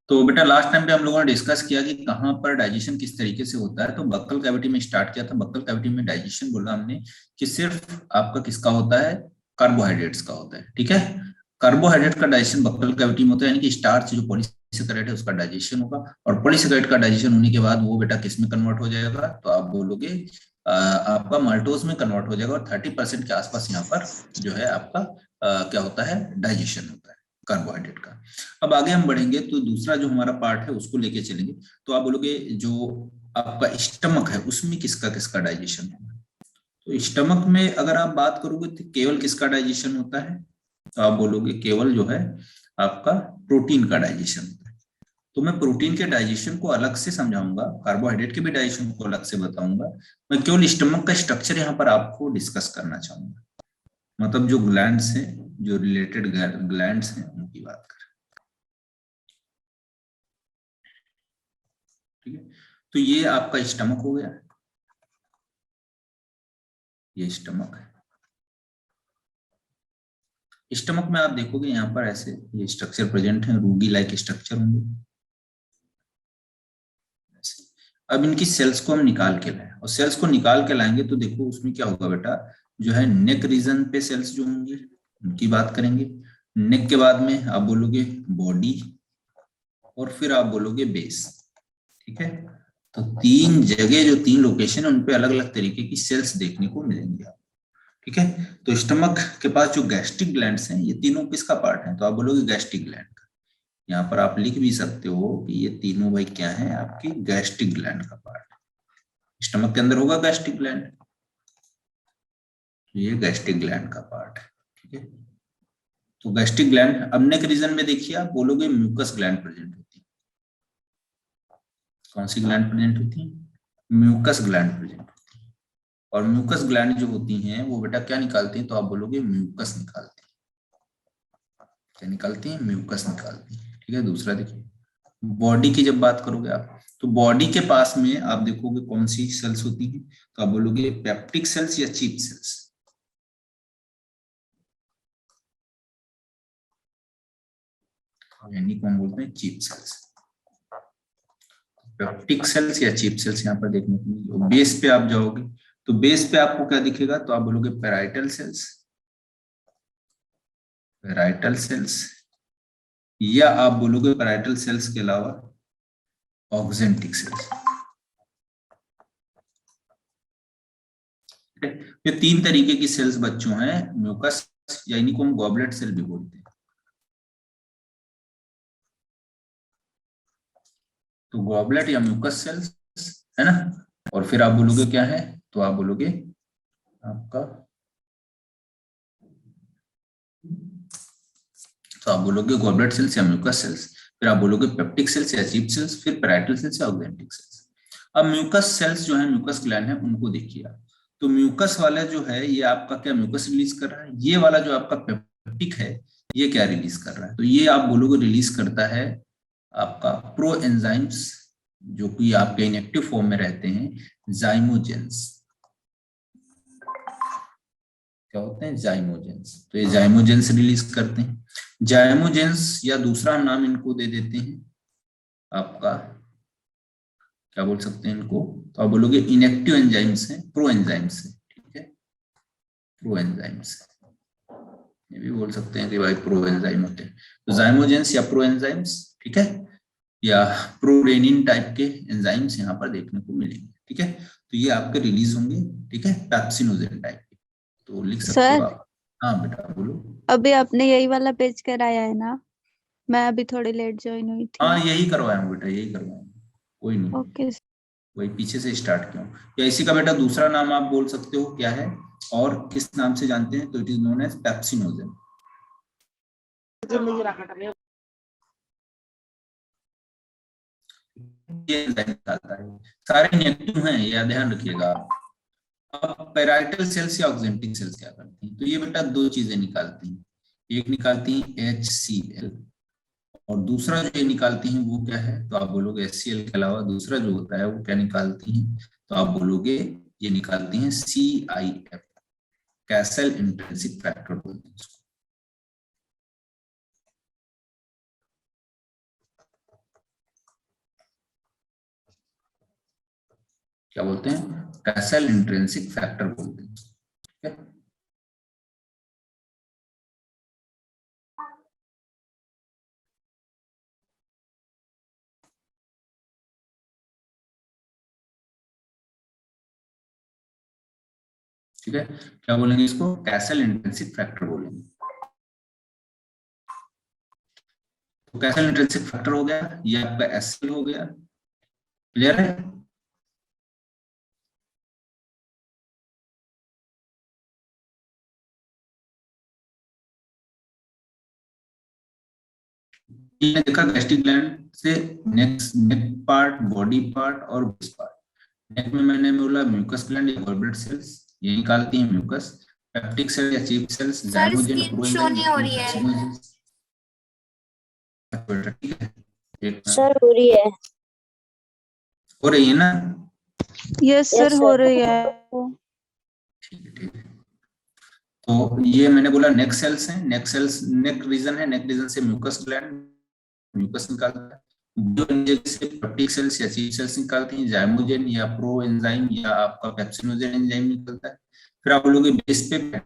तो बेटा last time पे हम लोगों ने डिस्कस किया कि कहाँ पर डाइजेशन किस तरीके से होता है। तो बक्कल कैविटी में स्टार्ट किया था। बक्कल कैविटी में डाइजेशन बोला हमने कि सिर्फ आपका किसका होता है, कार्बोहाइड्रेट्स का होता है। ठीक है, कार्बोहाइड्रेट का डाइजेशन बक्कल कैविटी में होता है, यानी कि स्टार्च जो पॉलीसेकेराइड है उसका डाइजेशन होगा। और पॉलीसेकेराइड का डाइजेशन होने के बाद वो बेटा किस में कन्वर्ट हो जाएगा, तो आप बोलोगे आपका माल्टोज में कन्वर्ट हो जाएगा। और 30% के आसपास यहाँ पर जो है आपका क्या होता है, डाइजेशन होता है कार्बोहाइड्रेट का। अब आगे हम बढ़ेंगे तो दूसरा जो हमारा पार्ट है उसको लेके चलेंगे। तो आप बोलोगे जो आपका स्टमक है उसमें किसका किसका डाइजेशन होगा। तो स्टमक में अगर आप बात करोगे तो केवल किसका डाइजेशन होता है, तो आप बोलोगे केवल जो है आपका प्रोटीन का डाइजेशन होता है। तो मैं प्रोटीन के डाइजेशन को अलग से समझाऊंगा, कार्बोहाइड्रेट के भी डाइजेशन को अलग से बताऊंगा। मैं केवल स्टमक का स्ट्रक्चर यहाँ पर आपको डिस्कस करना चाहूंगा, मतलब जो ग्लैंड्स हैं, जो रिलेटेड ग्लैंड्स हैं उनकी बात करें। ठीक है, तो ये आपका स्टमक हो गया, ये स्टमक है। स्टमक में आप देखोगे यहाँ पर ऐसे ये स्ट्रक्चर प्रेजेंट है, रूगी लाइक स्ट्रक्चर होंगे। अब इनकी सेल्स को हम निकाल के लाए, और सेल्स को निकाल के लाएंगे तो देखो उसमें क्या होगा बेटा, जो है नेक रीजन पे सेल्स जो होंगी उनकी बात करेंगे। नेक के बाद में आप बोलोगे बॉडी, और फिर आप बोलोगे बेस। ठीक है, तो तीन जगह जो तीन लोकेशन है उन पे अलग अलग तरीके की सेल्स देखने को मिलेंगी आप। ठीक है, तो स्टमक के पास जो गैस्ट्रिक ग्लैंड्स हैं ये तीनों किसका पार्ट है, तो आप बोलोगे गैस्ट्रिक ग्लैंड का। यहाँ पर आप लिख भी सकते हो कि ये तीनों भाई क्या है, आपकी गैस्ट्रिक ग्लैंड का पार्ट है। स्टमक के अंदर होगा गैस्ट्रिक ग्लैंड, तो ये गैस्ट्रिक ग्लैंड का पार्ट है। ठीक है, तो गैस्ट्रिक ग्लैंड अब नेक रीजन में देखिए आप बोलोगे म्यूकस ग्लैंड प्रेजेंट होती है। कौन सी ग्लैंड प्रेजेंट होती है, म्यूकस ग्लैंड प्रेजेंट होती है। और म्यूकस ग्लैंड जो होती हैं वो बेटा क्या निकालती हैं, तो आप बोलोगे म्यूकस निकालती है। क्या निकालती हैं, म्यूकस निकालती है। ठीक है, दूसरा देखिए बॉडी की जब बात करोगे आप, तो बॉडी के पास में आप देखोगे कौन सी सेल्स होती हैं, तो आप बोलोगे पेप्टिक सेल्स या चीप सेल्स। यानी कौन बोलते हैं, चीप सेल्स। पेप्टिक सेल्स या चीप सेल्स यहाँ पर देखने को मिलेगी। बेस पे आप जाओगे तो बेस पे आपको क्या दिखेगा, तो आप बोलोगे पेराइटल सेल्स, पेराइटल सेल्स, या आप बोलोगे पेराइटल सेल्स के अलावा ऑक्जेंटिक सेल्स। ये तीन तरीके की सेल्स बच्चों हैं, म्यूकस या इन्हीं को हम गॉबलेट सेल भी बोलते हैं। तो गॉबलेट या म्यूकस सेल्स है ना, और फिर आप बोलोगे क्या है, तो आप बोलोगे आपका, तो आप बोलोगे गॉबलेट सेल्स या म्यूकस सेल्स, फिर आप बोलोगे पेप्टिक सेल्स या चीप सेल्स, फिर पेराइटल सेल्स या ऑक्जेंटिक सेल्स। अब म्यूकस सेल्स जो है, म्यूकस ग्लैंड है, उनको देखिए आप। तो म्यूकस वाला जो है ये आपका क्या म्यूकस रिलीज कर रहा है, ये वाला जो आपका पेप्टिक है ये क्या रिलीज कर रहा है, तो ये आप बोलोगे रिलीज करता है आपका प्रो एंजाइम्स, जो कि आपके इनएक्टिव फॉर्म में रहते हैं, जाइमोजेंस। क्या होते हैं, जाइमोजेंस। तो ये जाइमोजेंस रिलीज करते हैं। जाइमोजेंस या दूसरा नाम इनको दे देते हैं आपका, क्या बोल सकते हैं इनको, तो आप बोलोगे इनएक्टिव एंजाइम्स हैं, प्रो एंजाइम्स है। ठीक है, प्रो एंजाइम्स, ये भी बोल सकते हैं कि भाई प्रो एंजाइम होते हैं। तो जाइमोजेंस या प्रो एंजाइम्स, ठीक है, या प्रोरेनिन टाइप के एंजाइम्स यहाँ पर देखने को मिलेंगे। ठीक है, तो ये आपके रिलीज होंगे। ठीक है, पैप्सिनोजेन टाइप के, तो लिख सकते हो सर, आप। हाँ बेटा बोलो। अभी आपने यही वाला पेज कराया है ना? मैं अभी थोड़ी लेट ज्वाइन हुई हाँ थी। यही करवाया हूँ बेटा, यही करवाया हूँ, कोई नहीं, ओके। वही पीछे से स्टार्ट किया हूँ। या इसी का बेटा दूसरा नाम आप बोल सकते हो क्या है, और किस नाम से जानते हैं, तो इट इज नोन एज पैप्सिनोजेन। ये एंजाइम निकालता है, सारे इनएक्टिव हैं, यह ध्यान रखिएगा। अब पेराइटल सेल्स या ऑक्जेंटिक सेल्स क्या करती हैं, तो ये बेटा दो चीजें निकालती हैं। एक निकालती हैं HCl, और दूसरा जो ये निकालती हैं वो क्या है, तो आप बोलोगे HCl के अलावा दूसरा जो होता है वो क्या निकालती हैं, तो आप बोलोगे ये निकालती हैं CIF, कैसल इंट्रिंसिक फैक्टर बोलते हैं उसको। क्या बोलते हैं, कैसल इंट्रिंसिक फैक्टर बोलते हैं, ठीक है। ठीक है, क्या बोलेंगे इसको, कैसल इंट्रिंसिक फैक्टर बोलेंगे। तो कैसल इंट्रिंसिक फैक्टर हो गया, ये आपका एसएल हो गया, क्लियर है। ये देखा गैस्ट्रिक ग्लैंड से नेक पार्ट, बॉडी पार्ट और बेस पार्ट। नेक में मैंने बोला म्यूकस ग्लैंड या गॉलब्लैडर सेल्स, ये निकालती हैं म्यूकस। पेप्टिक सेल या chief cells, sir zymogen screen show proenzyme नहीं या हो रही है। प्रोसैक्सिनोजेन। ठीक है, एक सर हो रही है। हो रही है ना। यस सर, हो रही है। ठीक है, ठीक है। तो ये मैंने बोला नेक सेल्स हैं, नेक सेल्स, नेक रीजन है, नेक रीजन से म्यूकस ग्लैंड म्यूकस निकालता है। जो एंजाइम से पेप्टिक सेल्स या चीफ सेल्स निकालती हैं, जाइमोजन या प्रो एंजाइम या आपका पेप्सिनोजेन एंजाइम निकलता है। फिर आप बोलोगे बेस पे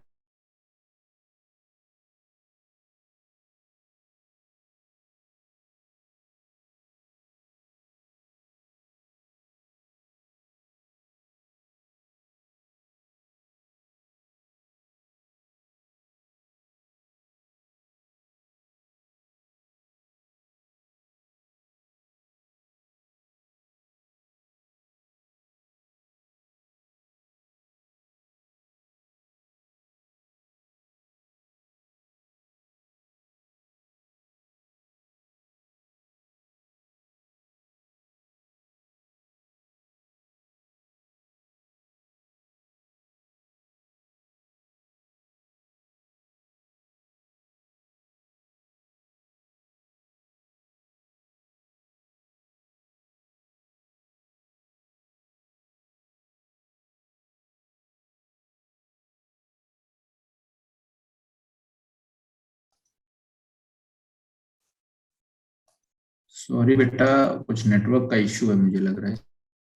सॉरी बेटा, कुछ नेटवर्क का इश्यू है मुझे लग रहा है,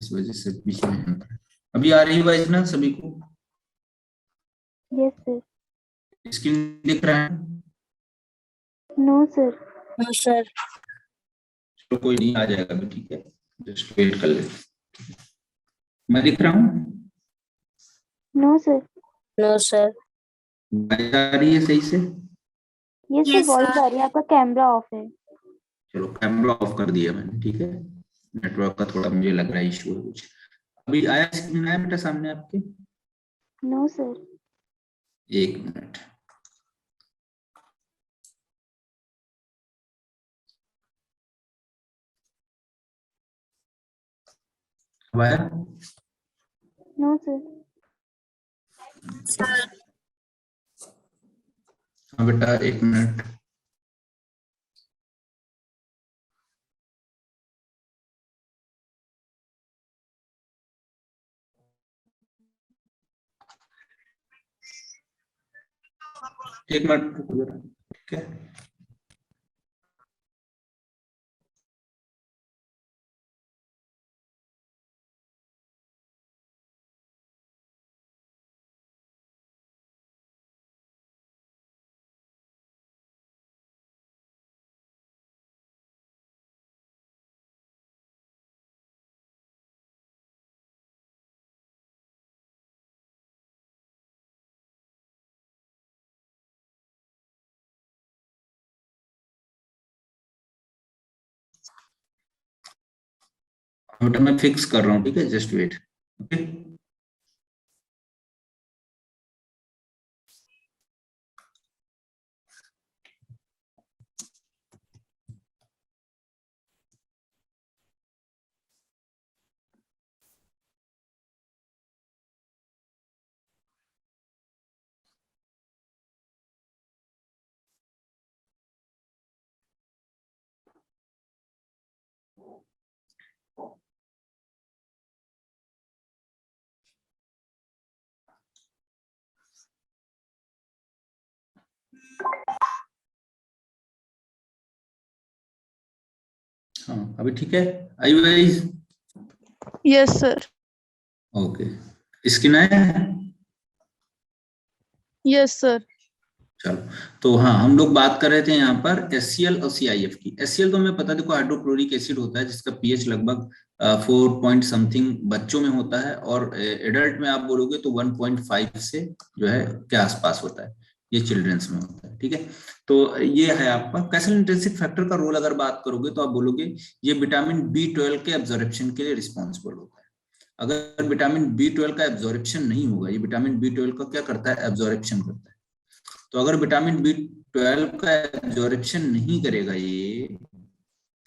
इस वजह से बीच में हट रहा है। अभी आ रही है ना सभी को, यस सर। स्क्रीन दिख रहा है। No sir. No sir. तो कोई नहीं, आ जाएगा अभी, ठीक है, जस्ट वेट कर ले। मैं दिख रहा हूँ, नो सर। No sir. आवाज आ रही है सही से। यस सर, वॉइस आ रही है, आपका कैमरा ऑफ है। चलो कैमरा ऑफ कर दिया मैंने, ठीक है। नेटवर्क का थोड़ा मुझे लग रहा है इशू है कुछ। अभी आया, स्क्रीन आया बेटा सामने आपके। No sir. एक मिनट, अब आया। No sir. सर हाँ बेटा, एक मिनट। एक मिनट रुको जरा, ठीक है। बेटा मैं फिक्स कर रहा हूँ, ठीक है, जस्ट वेट। ओके। हाँ अभी ठीक है, eye wise. Yes sir. Okay, skin है? Yes sir. चलो, तो हाँ हम लोग बात कर रहे थे यहाँ पर HCl और CIF की। HCl तो हमें पता, देखो हाइड्रोक्लोरिक एसिड होता है जिसका पीएच लगभग 4 पॉइंट समथिंग बच्चों में होता है, और एडल्ट में आप बोलोगे तो 1.5 से जो है के आसपास होता है, ये चिल्ड्रंस में होता है। ठीक है, तो ये है आपका कैसल इंट्रिंसिक फैक्टर का रोल। अगर बात करोगे तो आप बोलोगे ये विटामिन B12 के एब्जॉर्प्शन के लिए रिस्पॉन्सिबल होता है। अगर विटामिन B12 का एब्जॉर्प्शन नहीं होगा, ये विटामिन B12 का क्या करता है, एब्जॉर्प्शन करता है। तो अगर विटामिन B12 का एब्जॉर्प्शन नहीं करेगा, ये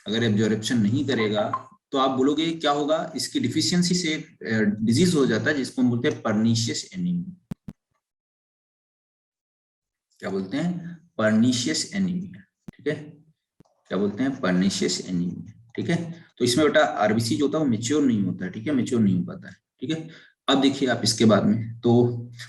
अगर एब्जॉर्प्शन नहीं करेगा तो आप बोलोगे क्या होगा, इसकी डिफिशियंसी से डिजीज हो जाता है जिसको हम बोलते हैं पर्नीशियस एनीमिया। क्या बोलते हैं, पर्नीशियस एनीमिया। ठीक है, क्या बोलते हैं, पर्नीशियस एनीमिया। ठीक है, तो इसमें बेटा आरबीसी जो होता है वो मेच्योर नहीं होता है। ठीक है, मेच्योर नहीं हो पाता है। ठीक है, अब देखिए आप इसके बाद में, तो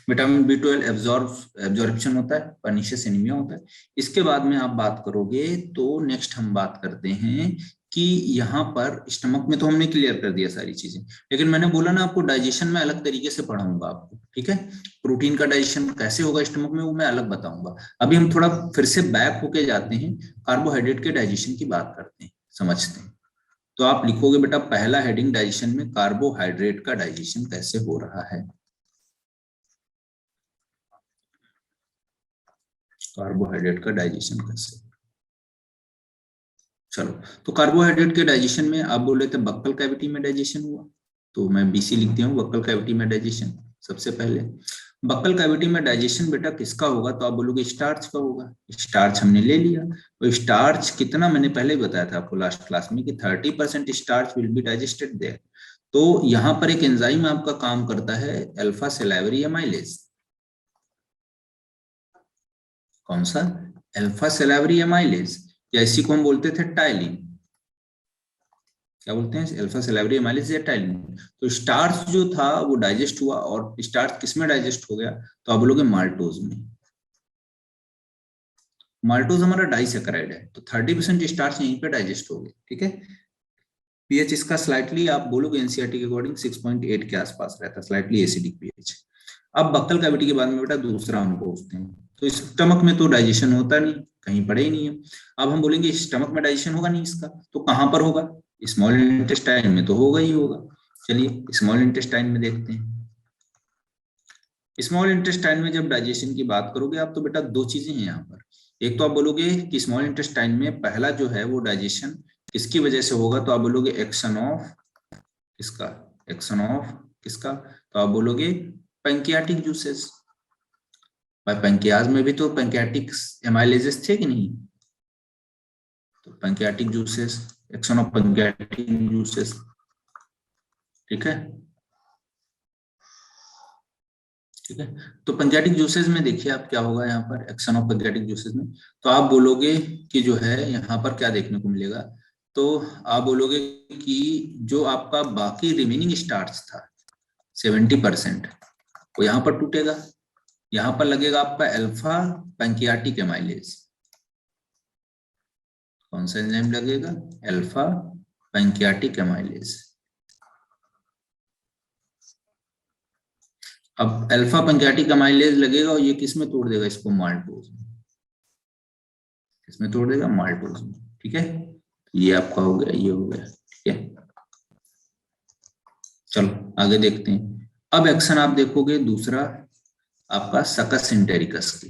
विटामिन B12 एब्जॉर्प्शन होता है, पर्नीशियस एनीमिया होता है। इसके बाद में आप बात करोगे तो नेक्स्ट हम बात करते हैं कि यहाँ पर स्टमक में तो हमने क्लियर कर दिया सारी चीजें, लेकिन मैंने बोला ना आपको डाइजेशन में अलग तरीके से पढ़ाऊंगा आपको। ठीक है, प्रोटीन का डाइजेशन कैसे होगा स्टमक में वो मैं अलग बताऊंगा। अभी हम थोड़ा फिर से बैक होके जाते हैं, कार्बोहाइड्रेट के डाइजेशन की बात करते हैं, समझते हैं। तो आप लिखोगे बेटा पहला हेडिंग डाइजेशन में, कार्बोहाइड्रेट का डाइजेशन कैसे हो रहा है। कार्बोहाइड्रेट का डाइजेशन कैसे। चलो, तो कार्बोहाइड्रेट के डाइजेशन में आप बोल रहे थे बक्कल कैविटी में डाइजेशन हुआ, तो मैं BC लिख दिया हूँ, बक्कल कैविटी में डाइजेशन। सबसे पहले बक्कल कैविटी में डाइजेशन बेटा किसका होगा, तो आप बोलोगे स्टार्च का होगा। स्टार्च हमने ले लिया, तो स्टार्च कितना मैंने पहले ही बताया था आपको लास्ट क्लास में कि 30% starch will be digested there. तो यहाँ पर एक एंजाइम आपका काम करता है, अल्फा सैलिवरी एमाइलेज। कौन सा, अल्फा सैलिवरी एमाइलेज, या इसी को हम बोलते थे टाइलिन। क्या बोलते हैं, अल्फा सैलिवरी एमाइलेज या टाइलिन। तो स्टार्च जो था वो डाइजेस्ट हुआ, और स्टार्च किसमें डाइजेस्ट हो गया, तो आप बोलोगे माल्टोज में। माल्टोज हमारा डाइसैकेराइड है, तो 30% स्टार्च यहीं पे डाइजेस्ट हो गया। ठीक है, पीएच इसका स्लाइटली आप बोलोगे एनसीईआरटी के अकॉर्डिंग 6.8 के आसपास रहता है, स्लाइटली एसिडिक पीएच। अब बक्कल कैविटी के बाद में बेटा दूसरा हम पूछते हैं, तो स्टमक में तो डाइजेशन होता नहीं, कहीं पड़े ही नहीं है। अब हम बोलेंगे स्टमक में डाइजेशन होगा नहीं इसका, तो कहां पर होगा, स्मॉल इंटेस्टाइन में तो होगा ही होगा। चलिए स्मॉल इंटेस्टाइन में देखते हैं। स्मॉल इंटेस्टाइन में जब डाइजेशन की बात करोगे आप, तो बेटा दो चीजें हैं यहाँ पर। एक तो आप बोलोगे कि स्मॉल इंटेस्टाइन में पहला जो है वो डाइजेशन किसकी वजह से होगा, तो आप बोलोगे एक्शन ऑफ किसका, एक्शन ऑफ किसका, तो आप बोलोगे पैंक्रियाटिक जूसेस। भाई पैंक्रियाज में भी तो पैंक्रियाटिक एमाइलेजेस थे कि नहीं, तो pancreatic juices, action of pancreatic juices. ठीक है, ठीक है, तो पैंक्रियाटिक जूसेस में देखिए आप क्या होगा यहाँ पर, एक्शन ऑफ पैंक्रियाटिक जूसेस में, तो आप बोलोगे कि जो है यहाँ पर क्या देखने को मिलेगा, तो आप बोलोगे कि जो आपका बाकी रिमेनिंग स्टार्च था 70%, वो यहाँ पर टूटेगा, यहाँ पर लगेगा आपका अल्फा पैंक्रियाटिक एमाइलेज। कौन सा एंजाइम लगेगा, अल्फा पैंक्रियाटिक एमाइलेज। अब अल्फा पैंक्रियाटिक एमाइलेज लगेगा और ये किस में तोड़ देगा, इसको माल्टोज में। किसमें तोड़ देगा, माल्टोज में। ठीक है, ये आपका हो गया, ये हो गया। ठीक है, चलो आगे देखते हैं। अब एक्शन आप देखोगे दूसरा आपका सकस इंटेरिकस की,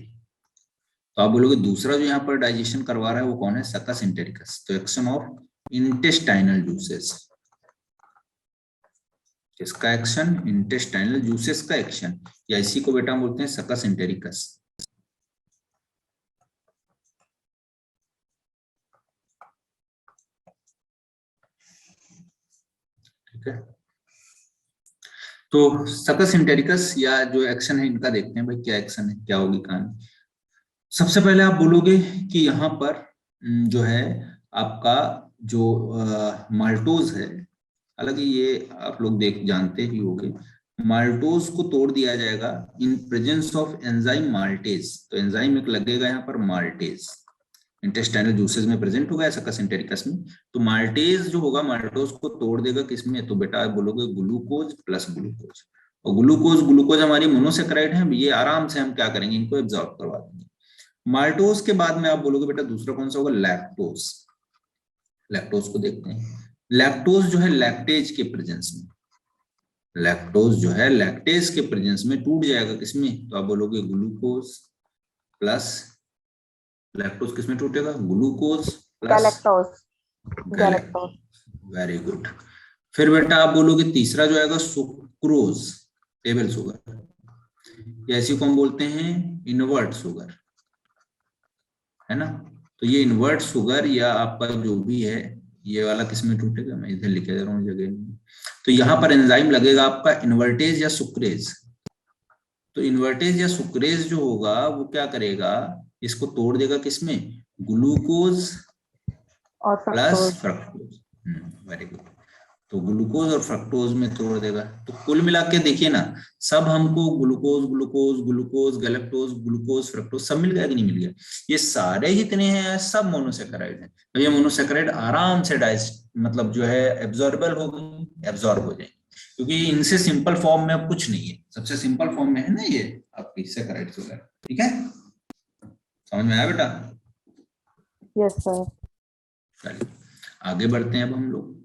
तो आप बोलोगे दूसरा जो यहाँ पर डाइजेशन करवा रहा है वो कौन है, सकस इंटेरिकस। तो एक्शन ऑफ इंटेस्टाइनल जूसेस, किसका एक्शन, इंटेस्टाइनल जूसेस का एक्शन, या इसी को बेटा बोलते हैं सकस इंटेरिकस। ठीक है, तो सकस इंटेरिकस या जो एक्शन है इनका देखते हैं भाई क्या एक्शन है, क्या होगी कहानी। सबसे पहले आप बोलोगे कि यहाँ पर जो है आपका जो माल्टोज है, हालांकि ये आप लोग जानते ही होंगे, माल्टोज को तोड़ दिया जाएगा in presence of enzyme maltase. तो एंजाइम एक लगेगा यहाँ पर माल्टेज। इंटेस्टाइनल जूसेस में प्रेजेंट होगा, सकस एंटेरिकस में। तो माल्टेज जो होगा, माल्टोज को तोड़ देगा किसमें, तो बेटा आप बोलोगे ग्लूकोज प्लस ग्लूकोज। और ग्लूकोज ग्लूकोज हमारी मोनोसेक्राइड है, ये आराम से हम क्या करेंगे, इनको एब्जॉर्ब करवा देंगे। माल्टोज के बाद में आप बोलोगे बेटा दूसरा कौन सा होगा, लैक्टोज। लैक्टोज को देखते हैं। लैक्टोज जो है लैक्टेज के प्रेजेंस में, लैक्टोज जो है लैक्टेज के प्रेजेंस में टूट जाएगा किसमें, तो आप बोलोगे ग्लूकोज प्लस, लैक्टोज किसमें टूटेगा, glucose plus galactose. Very good. फिर बेटा आप बोलोगे तीसरा जो आएगा सुक्रोज, टेबल शुगर, ऐसी को हम बोलते हैं इनवर्ट शुगर, है ना। तो ये इनवर्ट शुगर या आपका जो भी है, ये वाला किसमें टूटेगा, मैं इधर लिखे दे रहा हूँ जगह में। तो यहाँ पर एंजाइम लगेगा आपका इन्वर्टेज या सुक्रेज। तो इन्वर्टेज या सुक्रेज जो होगा वो क्या करेगा, इसको तोड़ देगा किसमें, ग्लूकोज और प्लस फ्रक्टोज। Very good. तो ग्लूकोज और फ्रक्टोज में तोड़ देगा। तो कुल मिला के देखिए ना, सब हमको glucose glucose glucose galactose glucose fructose सब मिल गया कि नहीं मिल गया, ये सारे जितने हैं सब मोनोसेक्राइड हैं। तो ये मोनोसेक्राइड आराम से मतलब जो है एब्जॉर्बल हो गई, एब्जॉर्ब हो जाएंगे, क्योंकि इनसे सिंपल फॉर्म में अब कुछ नहीं है, सबसे सिंपल फॉर्म में है ना ये आपकी सेक्राइड वगैरह। ठीक है, समझ में आया बेटा। Yes sir. चलिए आगे बढ़ते हैं, अब हम लोग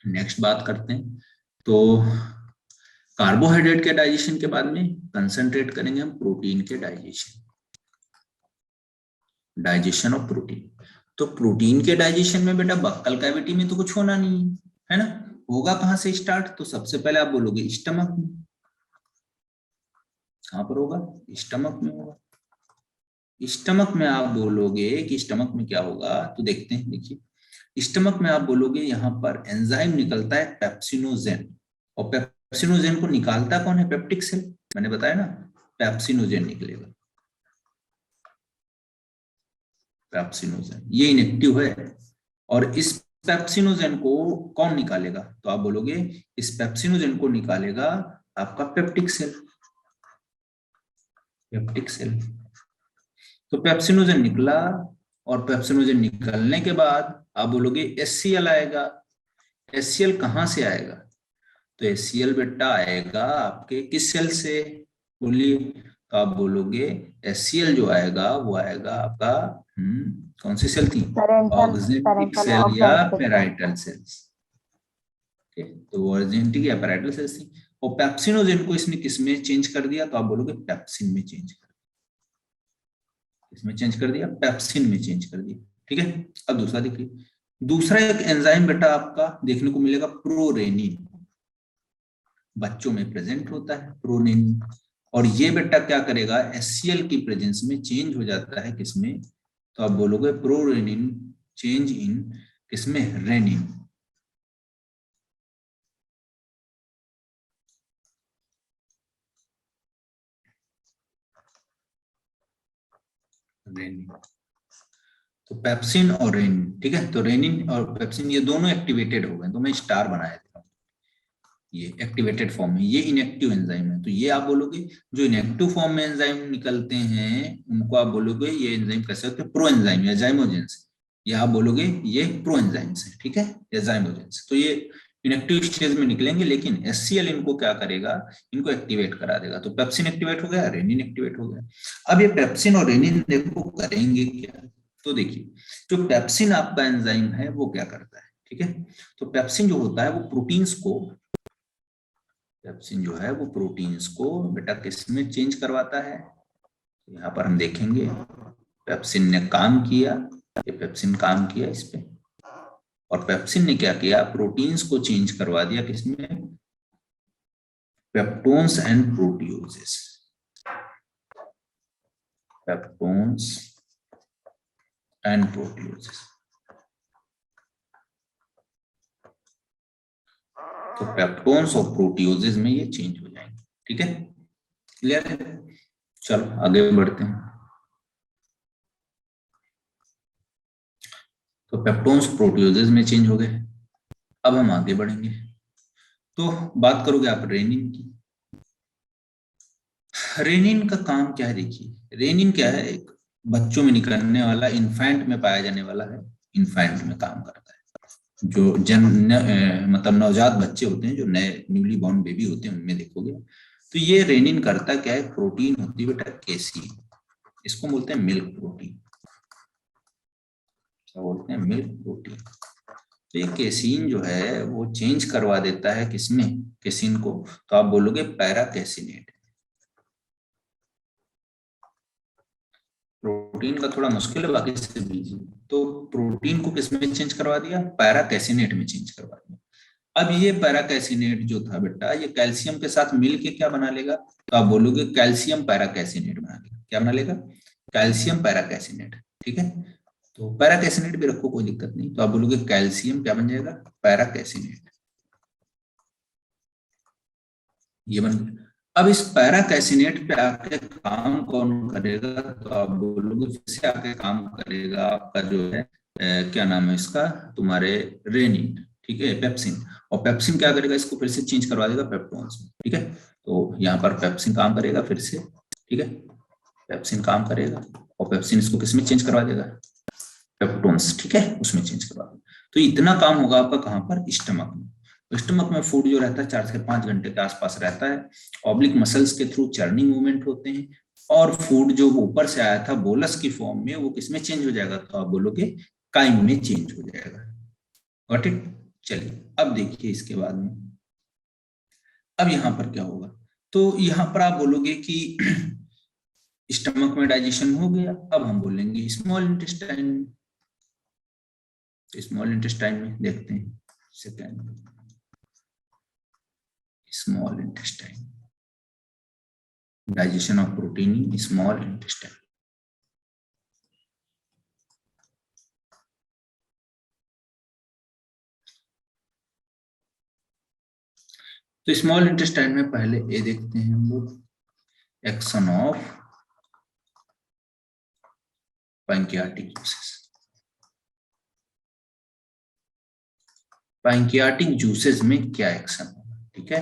नेक्स्ट बात करते हैं। तो कार्बोहाइड्रेट के डाइजेशन के बाद में कंसंट्रेट करेंगे हम प्रोटीन के डाइजेशन, डाइजेशन ऑफ प्रोटीन। तो प्रोटीन के डाइजेशन में बेटा बक्कल कैविटी में तो कुछ होना नहीं है ना, होगा कहां से स्टार्ट, तो सबसे पहले आप बोलोगे स्टमक में। कहां पर होगा, स्टमक में होगा। स्टमक में आप बोलोगे कि स्टमक में क्या होगा, तो देखते हैं, देखिए स्टमक में आप बोलोगे यहाँ पर एंजाइम निकलता है पेप्सिनोजेन, और पेप्सिनोजेन को निकालता कौन है, पेप्टिक सेल, मैंने बताया ना, पेप्सिनोजेन निकलेगा। पेप्सिनोजेन ये इनएक्टिव है, और इस पेप्सिनोजेन को कौन निकालेगा, तो आप बोलोगे इस पेप्सिनोजेन को निकालेगा आपका पेप्टिक सेल, पेप्टिक सेल। तो पेप्सिनोजेन निकला, और पेप्सिनोजेन निकलने के बाद आप बोलोगे एचसीएल आएगा। एचसीएल कहां से आएगा, तो एचसीएल बेटा आएगा आपके किस सेल से, बोलिए, तो आप बोलोगे एचसीएल जो आएगा वो आएगा आपका कौन सी सेल थी, ऑक्जेंटिक सेल या पैराइटल सेल्स। तो वो ऑक्जेंटिक या पैराइटल सेल्स थी, और पेप्सिनोजेन को इसने किसमें चेंज कर दिया, तो आप बोलोगे पेप्सिन में चेंज कर दिया। इसमें चेंज कर दिया, पेप्सिन में चेंज कर दिया। ठीक है, अब दूसरा देखिए, दूसरा एक एंजाइम बेटा आपका देखने को मिलेगा प्रोरेनिन, बच्चों में प्रेजेंट होता है प्रोरेनिन, और ये बेटा क्या करेगा, एचसीएल की प्रेजेंस में चेंज हो जाता है किसमें, तो आप बोलोगे प्रोरेनिन चेंज इन किसमें, रेनिन। रेनिन, तो पेप्सिन और रेनिन। ठीक है, तो रेनिन और पेप्सिन ये दोनों एक्टिवेटेड हो गए, तो मैं स्टार बनाया था, ये एक्टिवेटेड फॉर्म में, ये इनएक्टिव एंजाइम है। तो ये आप बोलोगे जो इनएक्टिव फॉर्म में एंजाइम निकलते हैं उनको आप बोलोगे ये एंजाइम कैसे होते हैं, प्रो एंजाइम या जाइमोजेंस, ये आप बोलोगे ये प्रो एंजाइम्स है। ठीक है, या जाइमोजेंस। तो ये इनएक्टिव स्टेज में निकलेंगे, लेकिन एचसीएल इनको क्या करेगा, इनको एक्टिवेट करा देगा। तो पेप्सिन एक्टिवेट हो गया, रेनिन एक्टिवेट हो गया। अब ये पेप्सिन और रेनिन देखो करेंगे क्या, तो देखिए जो पेप्सिन आपका एंजाइम है वो क्या करता है। ठीक है, तो पेप्सिन जो होता है वो प्रोटीन्स को, पेप्सिन जो है वो प्रोटीन्स को बेटा किस में चेंज करवाता है, यहाँ पर हम देखेंगे पेप्सिन ने काम किया, ये पेप्सिन काम किया इस पे, और पेप्सिन ने क्या किया, प्रोटीन्स को चेंज करवा दिया किसमें, peptones and proteoses, peptones and proteoses. तो पेप्टोन्स और प्रोटियोजेस में ये चेंज हो जाएंगे। ठीक है, क्लियर है, चलो आगे बढ़ते हैं। तो पेप्टोन्स प्रोटियोजेस में चेंज हो गए, अब हम आगे बढ़ेंगे। तो बात करोगे आप रेनिन की। रेनिन का काम क्या है, देखिए रेनिन क्या है, एक बच्चों में निकलने वाला, इन्फेंट में पाया जाने वाला है, इन्फेंट में काम करता है। जो मतलब नवजात बच्चे होते हैं, जो नए न्यूली बॉर्न बेबी होते हैं, उनमें देखोगे तो ये रेनिन करता क्या है, प्रोटीन होती है बेटा केसीन, इसको बोलते हैं मिल्क प्रोटीन, क्या बोलते हैं, मिल्क प्रोटीन। तो ये केसीन जो है वो चेंज करवा देता है किसमें, केसीन को, तो आप बोलोगे पैरा कैसिनेट। प्रोटीन का थोड़ा मुश्किल है, बाकी से बीजी। तो प्रोटीन को किसमें चेंज करवा दिया, पैरा कैसिनेट में चेंज करवा दिया। अब ये पैरा कैसिनेट जो था बेटा, ये कैल्शियम के साथ मिल के क्या बना लेगा, तो आप बोलोगे कैल्शियम पैरा कैसिनेट बना लेगा। क्या बना लेगा, कैल्शियम पैरा कैसिनेट। ठीक है, तो पैरा कैसिनेट भी रखो, कोई दिक्कत नहीं। तो आप बोलोगे कैल्शियम क्या बन जाएगा, पैरा कैसिनेट, ये बन गया। अब इस पैरा कैसिनेट पे आके काम कौन करेगा, तो आप बोलोगे फिर से आके काम करेगा आपका जो है क्या नाम है इसका, तुम्हारे रेनिन, ठीक है, पेप्सिन। और पेप्सिन क्या करेगा, इसको फिर से चेंज करवा देगा पेप्टोन्स में। ठीक है, तो यहाँ पर पेप्सिन काम करेगा फिर से। ठीक है, पेप्सिन काम करेगा और पेप्सिन इसको किसमें चेंज करवा देगा, पेप्टोन्स, ठीक है, उसमें चेंज करवा देगा। तो इतना काम होगा आपका कहाँ पर, स्टमक में। स्टमक में फूड जो रहता है 4 से 5 घंटे के आसपास रहता है। ऑब्लिक मसल्स के थ्रू चर्निंग मूवमेंट होते हैं, और फूड जो ऊपर से आया था बोलस की फॉर्म में, वो किसमें चेंज हो जाएगा, तो आप बोलोगे काइम में चेंज हो जाएगा। Got it. चलिए अब देखिए इसके बाद में, अब यहाँ पर क्या होगा, तो यहाँ पर आप बोलोगे कि स्टमक में डाइजेशन हो गया। अब हम बोलेंगे स्मॉल इंटेस्टाइन में। स्मॉल इंटेस्टाइन में देखते हैं, second, small intestine, digestion of protein in small intestine. तो स्मॉल इंटेस्टाइन में पहले ए देखते हैं हम लोग, action of pancreatic juices. Pancreatic juices में क्या एक्शन होगा, ठीक है,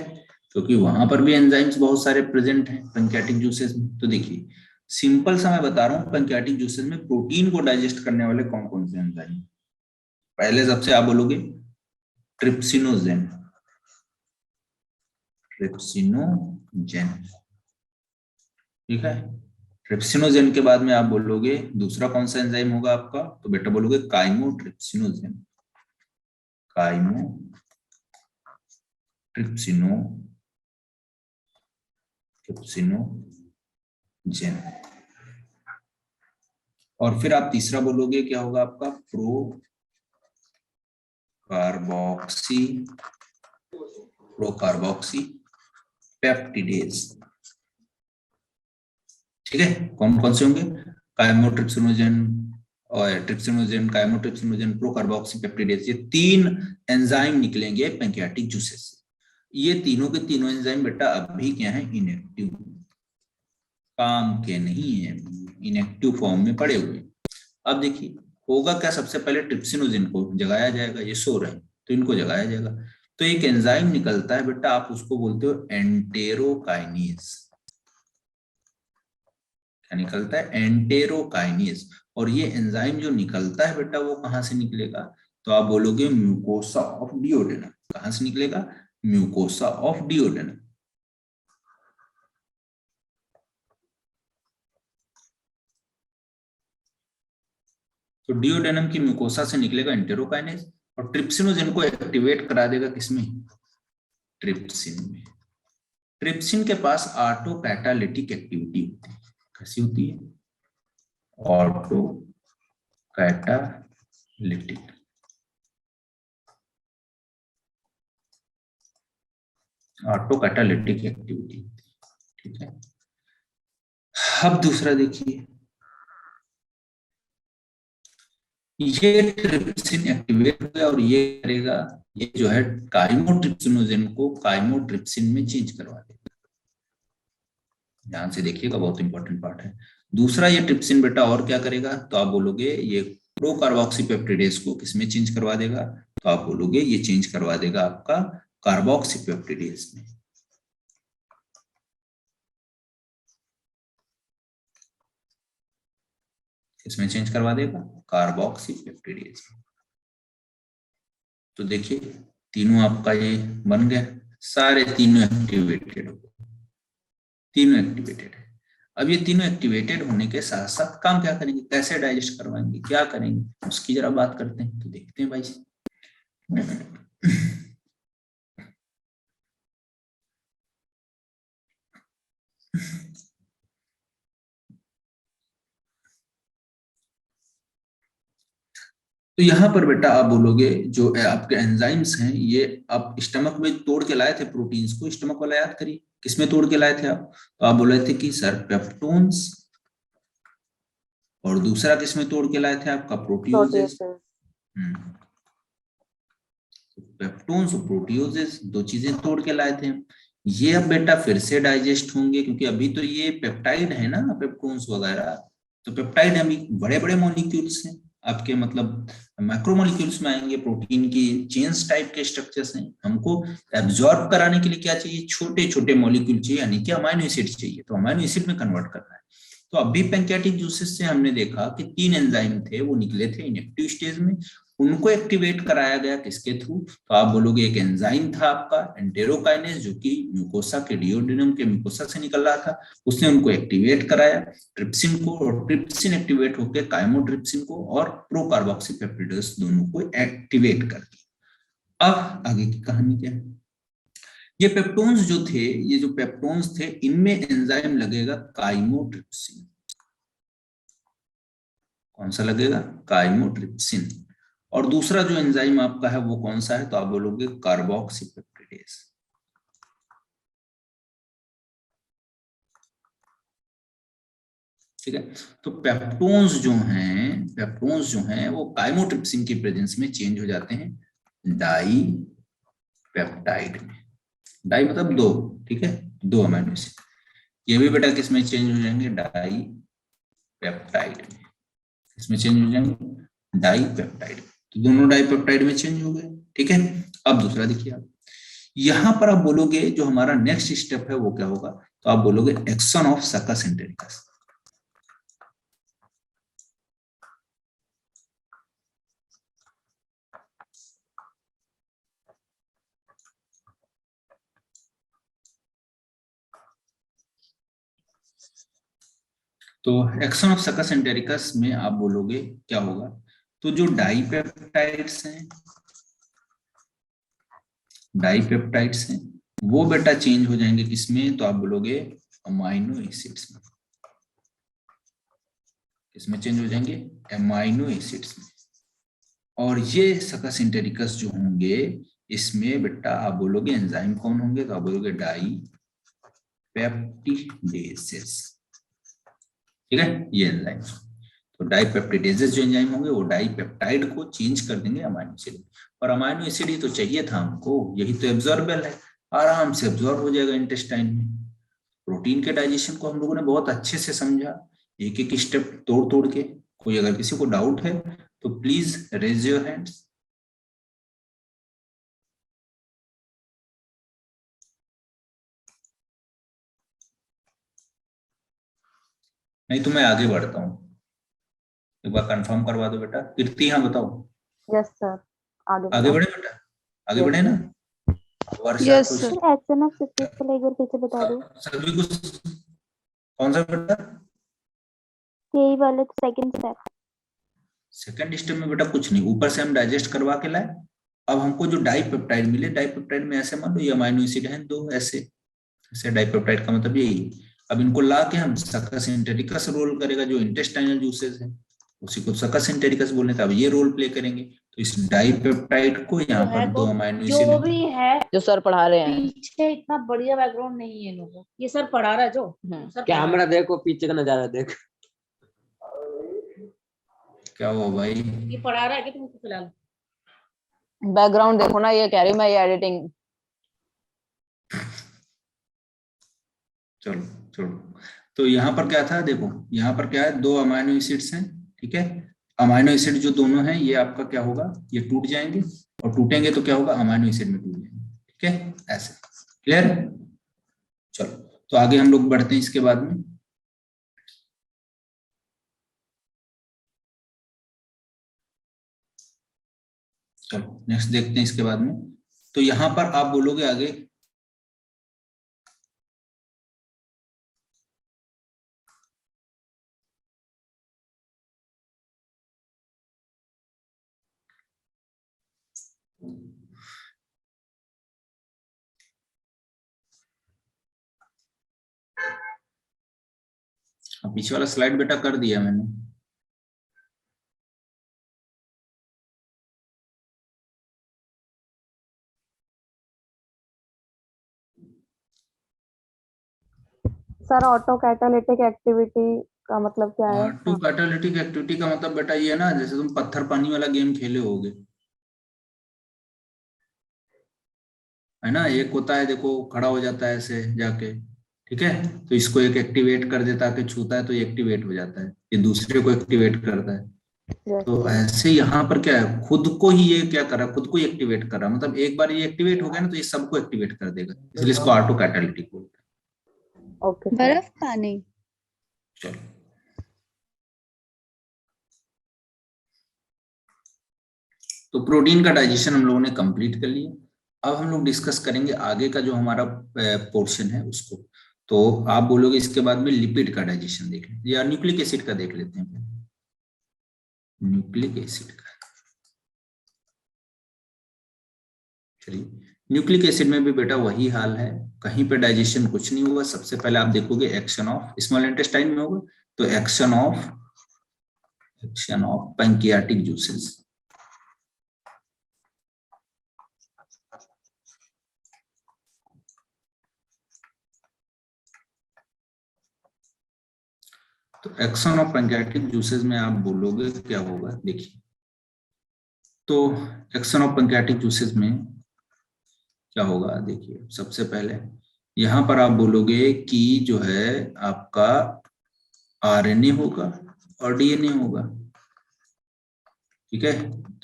क्योंकि वहां पर भी एंजाइम्स बहुत सारे प्रेजेंट हैं पैंक्रियाटिक जूसेस में। तो देखिए सिंपल सा मैं बता रहा हूँ, पैंक्रियाटिक जूसेस में प्रोटीन को डाइजेस्ट करने वाले कौन कौन से एंजाइम, पहले सबसे आप बोलोगे ट्रिप्सिनोजेन, ट्रिप्सिनोजेन, ठीक है। ट्रिप्सिनोजेन के बाद में आप बोलोगे दूसरा कौन सा एंजाइम होगा आपका, तो बेटा बोलोगे काइमोट्रिप्सिनोजेन, काइमोट्रिप्सिनोजेन। और फिर आप तीसरा बोलोगे क्या होगा आपका, प्रोकार्बोक्सी पेप्टिडेज, ठीक है। कौन कौन से होंगे, काइमोट्रिप्सिनोजेन और ट्रिप्सिनोजेन, काइमोट्रिप्सिनोजेन, प्रोकार्बोक्सी पेप्टिडेज, ये 3 एंजाइम निकलेंगे पैंक्रियाटिक जूसेस से। ये तीनों के तीनों एंजाइम बेटा अभी क्या है, इनएक्टिव, काम के नहीं है, इनएक्टिव फॉर्म में पड़े हुए। अब देखिए होगा क्या, सबसे पहले ट्रिप्सिनोजेन को जगाया जाएगा, ये सो रहे हैं तो इनको जगाया जाएगा। तो एक एंजाइम निकलता है बेटा, आप उसको बोलते हो एंटेरोकाइनेज। क्या निकलता है, एंटेरोकाइनेज। और ये एंजाइम जो निकलता है बेटा वो कहां से निकलेगा, तो आप बोलोगे म्यूकोसा ऑफ डिओडेनम। कहां से निकलेगा, म्यूकोसा ऑफ डिओडेनम। तो डिओडेनम की म्यूकोसा से निकलेगा एंटेरोकाइनेज, और ट्रिप्सिनोजेन को एक्टिवेट करा देगा किसमें, ट्रिप्सिन में। ट्रिप्सिन के पास ऑटो कैटालिटिक एक्टिविटी होती है, कैसी होती है, auto catalytic, auto catalytic activity, ठीक है। अब दूसरा देखिए, ये ट्रिप्सिन एक्टिवेट हो गया और ये करेगा, ये जो है काइमोट्रिप्सिनोजेन को काइमोट्रिप्सिन में चेंज करवा देगा। ध्यान से देखिएगा, बहुत इंपॉर्टेंट पार्ट है। दूसरा ये ट्रिप्सिन बेटा और क्या करेगा, तो आप बोलोगे ये प्रोकार्बोक्सीपेप्टिडेज को किसमें चेंज करवा देगा, तो आप बोलोगे ये चेंज करवा देगा आपका कार्बोक्सीपेप्टिडेज में। इसमें चेंज करवा देगा कार्बोक्सीपेप्टिडेज। तो देखिए तीनों आपका ये बन गया, सारे तीनों एक्टिवेटेड हो गए, तीनों एक्टिवेटेड है। अब ये तीनों एक्टिवेटेड होने के साथ साथ काम क्या करेंगे, कैसे डाइजेस्ट करवाएंगे, क्या करेंगे, उसकी जरा बात करते हैं। तो देखते हैं भाई। तो यहाँ पर बेटा आप बोलोगे जो आपके एंजाइम्स हैं ये आप स्टमक में तोड़ के लाए थे प्रोटीन्स को, स्टमक वाला याद करिए, किसमें तोड़ के लाए थे आप? तो आप बोल रहे थे कि सर पेप्टोन्स, और दूसरा किसमें तोड़ के लाए थे आपका? प्रोटियोजेस। प्रोटीएसेस। पेप्टोन्स और प्रोटियोजेस दो चीजें तोड़ के लाए थे हम। ये अब बेटा फिर से डाइजेस्ट होंगे, क्योंकि अभी तो ये पेप्टाइड है ना, पेप्टोन्स वगैरह। तो पेप्टाइड अभी बड़े बड़े मॉलिक्यूल्स हैं आपके, मतलब मैक्रोमोलिक्यूल्स में आएंगे, प्रोटीन की चेन्स टाइप के स्ट्रक्चर्स हैं। हमको एब्जॉर्ब कराने के लिए क्या चाहिए? छोटे छोटे मॉलिक्यूल चाहिए, यानी कि अमाइनो एसिड चाहिए। तो अमाइनो एसिड में कन्वर्ट करना है। तो अभी पैंक्रियाटिक जूसेस से हमने देखा कि 3 एंजाइम थे, वो निकले थे इनएक्टिव स्टेज में, उनको एक्टिवेट कराया गया किसके थ्रू? तो आप बोलोगे एक एंजाइम था आपका एंटेरोकाइनेज, जो कि म्यूकोसा के डिओडेनम के म्यूकोसा से निकल रहा था, उसने उनको एक्टिवेट कराया ट्रिप्सिन को, और ट्रिप्सिन एक्टिवेट होकर काइमोट्रिप्सिन को और प्रोकार्बोक्सीपेप्टिडेज दोनों को एक्टिवेट कर दिया। अब आगे की कहानी क्या है? ये पेप्टोन्स जो थे, ये जो पेप्टोन्स थे, इनमें एंजाइम लगेगा काइमोट्रिप्सिन। कौन सा लगेगा? काइमोट्रिप्सिन। और दूसरा जो एंजाइम आपका है वो कौन सा है? तो आप बोलोगे कार्बोक्सीपेप्टिडेज। ठीक है। तो पेप्टोन्स जो हैं वो काइमोट्रिप्सिन की प्रेजेंस में चेंज हो जाते हैं डाई पेप्टाइड में। डाई मतलब दो, ठीक है, दो अमीनो एसिड। ये भी बेटा किस में चेंज हो जाएंगे? डाई पेप्टाइड में। इसमें चेंज हो जाएंगे डाई पेप्टाइड। तो दोनों डाई पेप्टाइड में चेंज हो गए, ठीक है। अब दूसरा देखिए आप, यहां पर आप बोलोगे जो हमारा नेक्स्ट स्टेप है वो क्या होगा? तो आप बोलोगे एक्शन ऑफ सकस एंटेरिकस। तो एक्शन ऑफ सकस एंटेरिकस में आप बोलोगे क्या होगा? तो जो डाइपेप्टाइड्स हैं वो बेटा चेंज हो जाएंगे किसमें? तो आप बोलोगे अमाइनो एसिड्स में। किसमें चेंज हो जाएंगे? अमाइनो एसिड्स में। और ये सकस एंटेरिकस जो होंगे, इसमें बेटा आप बोलोगे एंजाइम कौन होंगे? तो आप बोलोगे डाई पेप्टिडेसेस। ठीक है, ये एंजाइम। तो डाइपेप्टिडेजेस जो एंजाइम होंगे वो डाइपेप्टाइड को चेंज कर देंगे अमाइनो एसिड। और अमाइनो एसिड ही तो चाहिए था हमको, यही तो एब्जॉर्बेबल है, आराम से एब्जॉर्ब हो जाएगा इंटेस्टाइन में। प्रोटीन के डाइजेशन को हम लोगों ने बहुत अच्छे से समझा, एक एक स्टेप तोड़ तोड़ के। कोई अगर किसी को डाउट है तो प्लीज रेज योर हैंड्स। नहीं तो मैं आगे बढ़ता हूँ, एक बार कंफर्म करवा दो बेटा। कीर्ति, हाँ बताओ। यस सर, आगे आगे बताओ। बढ़े बेटा, आगे यस बढ़े ना। वर्षा यस कुछ सर। सर, एचएमएफ 50 को एक बार पीछे बता दो। सभी कुछ, कौन सा बेटा? यही वाले सेकंड स्टेप। सेकंड स्टेप में बेटा कुछ नहीं, ऊपर से हम डाइजेस्ट करवा के लाए। अब हमको जो डाइपेप्टाइड मिले, डाइपेप्टाइड में ऐसे मान लो ये अमाइनो एसिड हैं दो, ऐसे ऐसे डाइपेप्टाइड का मतलब यही। अब इनको ला के हम सकस एंटेरिकस रोल करेगा, जो इंटेस्टाइनल जूसेस है उसी को सकस एंटेरिकस बोलने का। अब ये रोल प्ले करेंगे, तो इस डाइपेप्टाइड को यहाँ पर दो अमाइनो जो एसिड, भी है जो सर पढ़ा रहे हैं। पीछे इतना बढ़िया बैकग्राउंड नहीं है लोगों, ये सर पढ़ा रहा है जो सर पढ़ा रहा कैमरा देखो, पीछे का नजारा देख। क्या हुआ भाई? है। ये पढ़ा रहा है कि तुमको फिलहाल बैकग्राउंड देखो ना, ये कह रही मैं ये एडिटिंग। चलो छोड़ो। तो यहाँ पर क्या था देखो, यहाँ पर क्या है, दो अमाइनो एसिड्स हैं, ठीक है। अमाइनो एसिड जो दोनों हैं ये आपका क्या होगा, ये टूट जाएंगे, और टूटेंगे तो क्या होगा, अमाइनो एसिड में टूट जाएंगे, ठीक है, ऐसे। क्लियर? चलो, तो आगे हम लोग बढ़ते हैं इसके बाद में। चलो नेक्स्ट देखते हैं इसके बाद में। तो यहाँ पर आप बोलोगे आगे पीछे वाला स्लाइड बेटा कर दिया मैंने। सर ऑटो कैटालिटिक एक्टिविटी का मतलब क्या है? ऑटो कैटालिटिक एक्टिविटी का मतलब बेटा ये ना, जैसे तुम पत्थर पानी वाला गेम खेले होगे, है ना। एक होता है देखो खड़ा हो जाता है ऐसे जाके, ठीक है, तो इसको एक एक्टिवेट कर देता है कि छूता है तो ये एक्टिवेट हो जाता है, ये दूसरे को एक्टिवेट करता है। Yes, तो sir. ऐसे यहाँ पर क्या है, खुद को ही ये क्या कर रहा है, खुद को ही एक्टिवेट कर रहा है। मतलब एक बार ये एक्टिवेट हो गया ना तो ये सबको एक्टिवेट कर देगा, इसलिए इसको ऑटो कैटालिटिक बोलते हैं। Okay, sir. बर्फ पानी। चलो तो प्रोटीन का डाइजेशन हम लोगों ने कंप्लीट कर लिया। अब हम लोग डिस्कस करेंगे आगे का जो हमारा पोर्शन है उसको। तो आप बोलोगे इसके बाद में लिपिड का डाइजेशन देख लें, या न्यूक्लिक एसिड का देख लेते हैं। न्यूक्लिक एसिड का, चलिए न्यूक्लिक एसिड में भी बेटा वही हाल है, कहीं पे डाइजेशन कुछ नहीं हुआ। सबसे पहले आप देखोगे एक्शन ऑफ स्मॉल इंटेस्टाइन में होगा, तो एक्शन ऑफ पैंक्रियाटिक जूसेस। तो एक्शन ऑफ पैंक्रियाटिक जूसेस में आप बोलोगे क्या होगा, देखिए। तो एक्शन ऑफ पैंक्रियाटिक जूसेस में क्या होगा, देखिए सबसे पहले यहां पर आप बोलोगे कि जो है आपका आरएनए होगा और डीएनए होगा, ठीक है।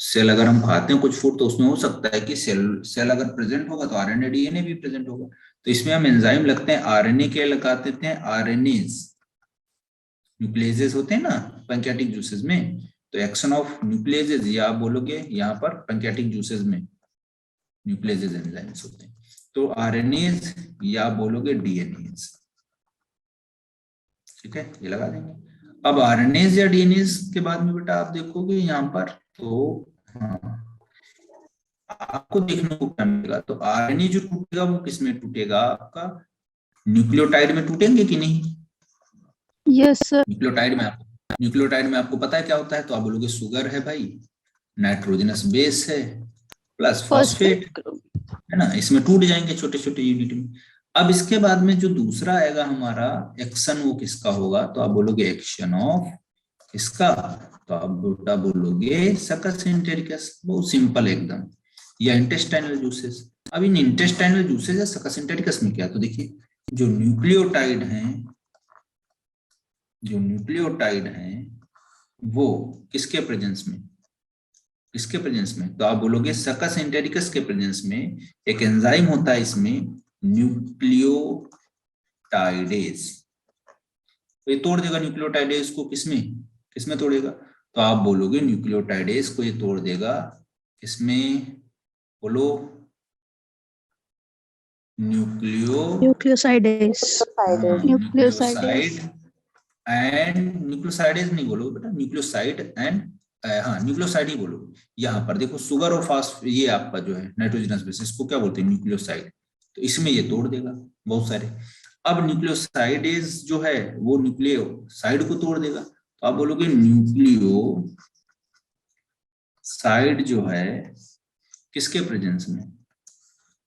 सेल अगर हम खाते हैं कुछ फूड तो उसमें हो सकता है कि सेल अगर प्रेजेंट होगा तो आरएनए डीएनए भी प्रेजेंट होगा। तो इसमें हम एंजाइम लगते हैं, आरएनए के लगा देते हैं, आरएनएज न्यूक्लियेजेस होते हैं ना पैंक्रियाटिक जूसेस में। तो एक्शन ऑफ न्यूक्लियेजेस, या आप बोलोगे यहाँ पर पैंक्रियाटिक जूसेस में न्यूक्लियेजेस एंजाइम्स होते हैं, तो आरएनएज या बोलोगे डीएनएज, ठीक है, ये लगा देंगे। अब आरएनएज या डीएनएज के बाद में बेटा आप देखोगे यहाँ पर, तो हाँ आपको देखने को क्या मिलेगा, तो आरएनए जो टूटेगा वो किस में टूटेगा, आपका न्यूक्लियोटाइड में टूटेंगे कि नहीं। Yes sir. न्यूक्लियोटाइड में आपको पता है क्या होता है, तो आप बोलोगे शुगर है भाई, नाइट्रोजनस बेस है प्लस फॉस्फेट, है ना, इसमें टूट जाएंगे छोटे छोटे यूनिट में। अब इसके बाद में जो दूसरा आएगा हमारा एक्शन, वो किसका होगा, तो आप बोलोगे एक्शन ऑफ इसका, तो आप बेटा बोलोगे सकस इंटेरिकस, बहुत सिंपल एकदम, या इंटेस्टाइनल जूसेस। अब इन इंटेस्टाइनल जूसेस या सकस इंटेरिकस में क्या, तो देखिए जो न्यूक्लियोटाइड हैं वो किसके प्रेजेंस में, तो आप बोलोगे सकस एंटेरिकस के प्रेजेंस में एक एंजाइम होता है इसमें न्यूक्लियोटाइडेज, तो ये तोड़ देगा न्यूक्लियोटाइडेज को, किसमें तोड़ेगा, तो आप बोलोगे न्यूक्लियोटाइडेज को ये तोड़ देगा, इसमें बोलो न्यूक्लियोसाइडेज। न्यूक्लियोसाइड नहीं बोलो बेटा, न्यूक्लियोसाइड एंड हाँ न्यूक्लियोसाइड ही बोलो। यहाँ पर देखो शुगर और फास्फेट, ये आपका जो है नाइट्रोजनस बेस, इसको क्या बोलते हैं, न्यूक्लियोसाइड, तो इसमें ये तोड़ देगा बहुत सारे। अब न्यूक्लियोसाइडेज जो है वो न्यूक्लियोसाइड को तोड़ देगा, तो आप बोलोगे न्यूक्लियोसाइड जो है किसके प्रेजेंस में,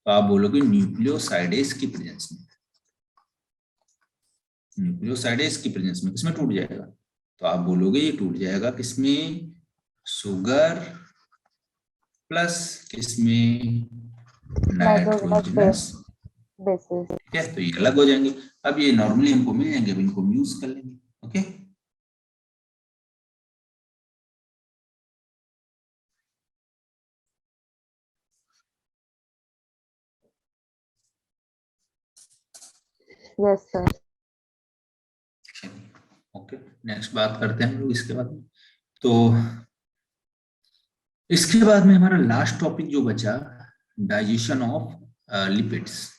तो आप बोलोगे न्यूक्लियोसाइडेज की प्रेजेंस में, न्यूक्लियोसाइडेज की प्रेजेंस में किसमें टूट जाएगा, तो आप बोलोगे ये टूट जाएगा किसमें, शुगर प्लस किसमें, नाइट्रोजनस बेसिस, ठीक है, तो ये अलग हो जाएंगे। अब ये नॉर्मली हमको मिल जाएंगे, अब इनको हम यूज कर लेंगे। Okay yes sir. Okay next बात करते हैं हम लोग इसके बाद। तो इसके बाद में हमारा लास्ट टॉपिक जो बचा, डाइजेशन ऑफ लिपिड्स।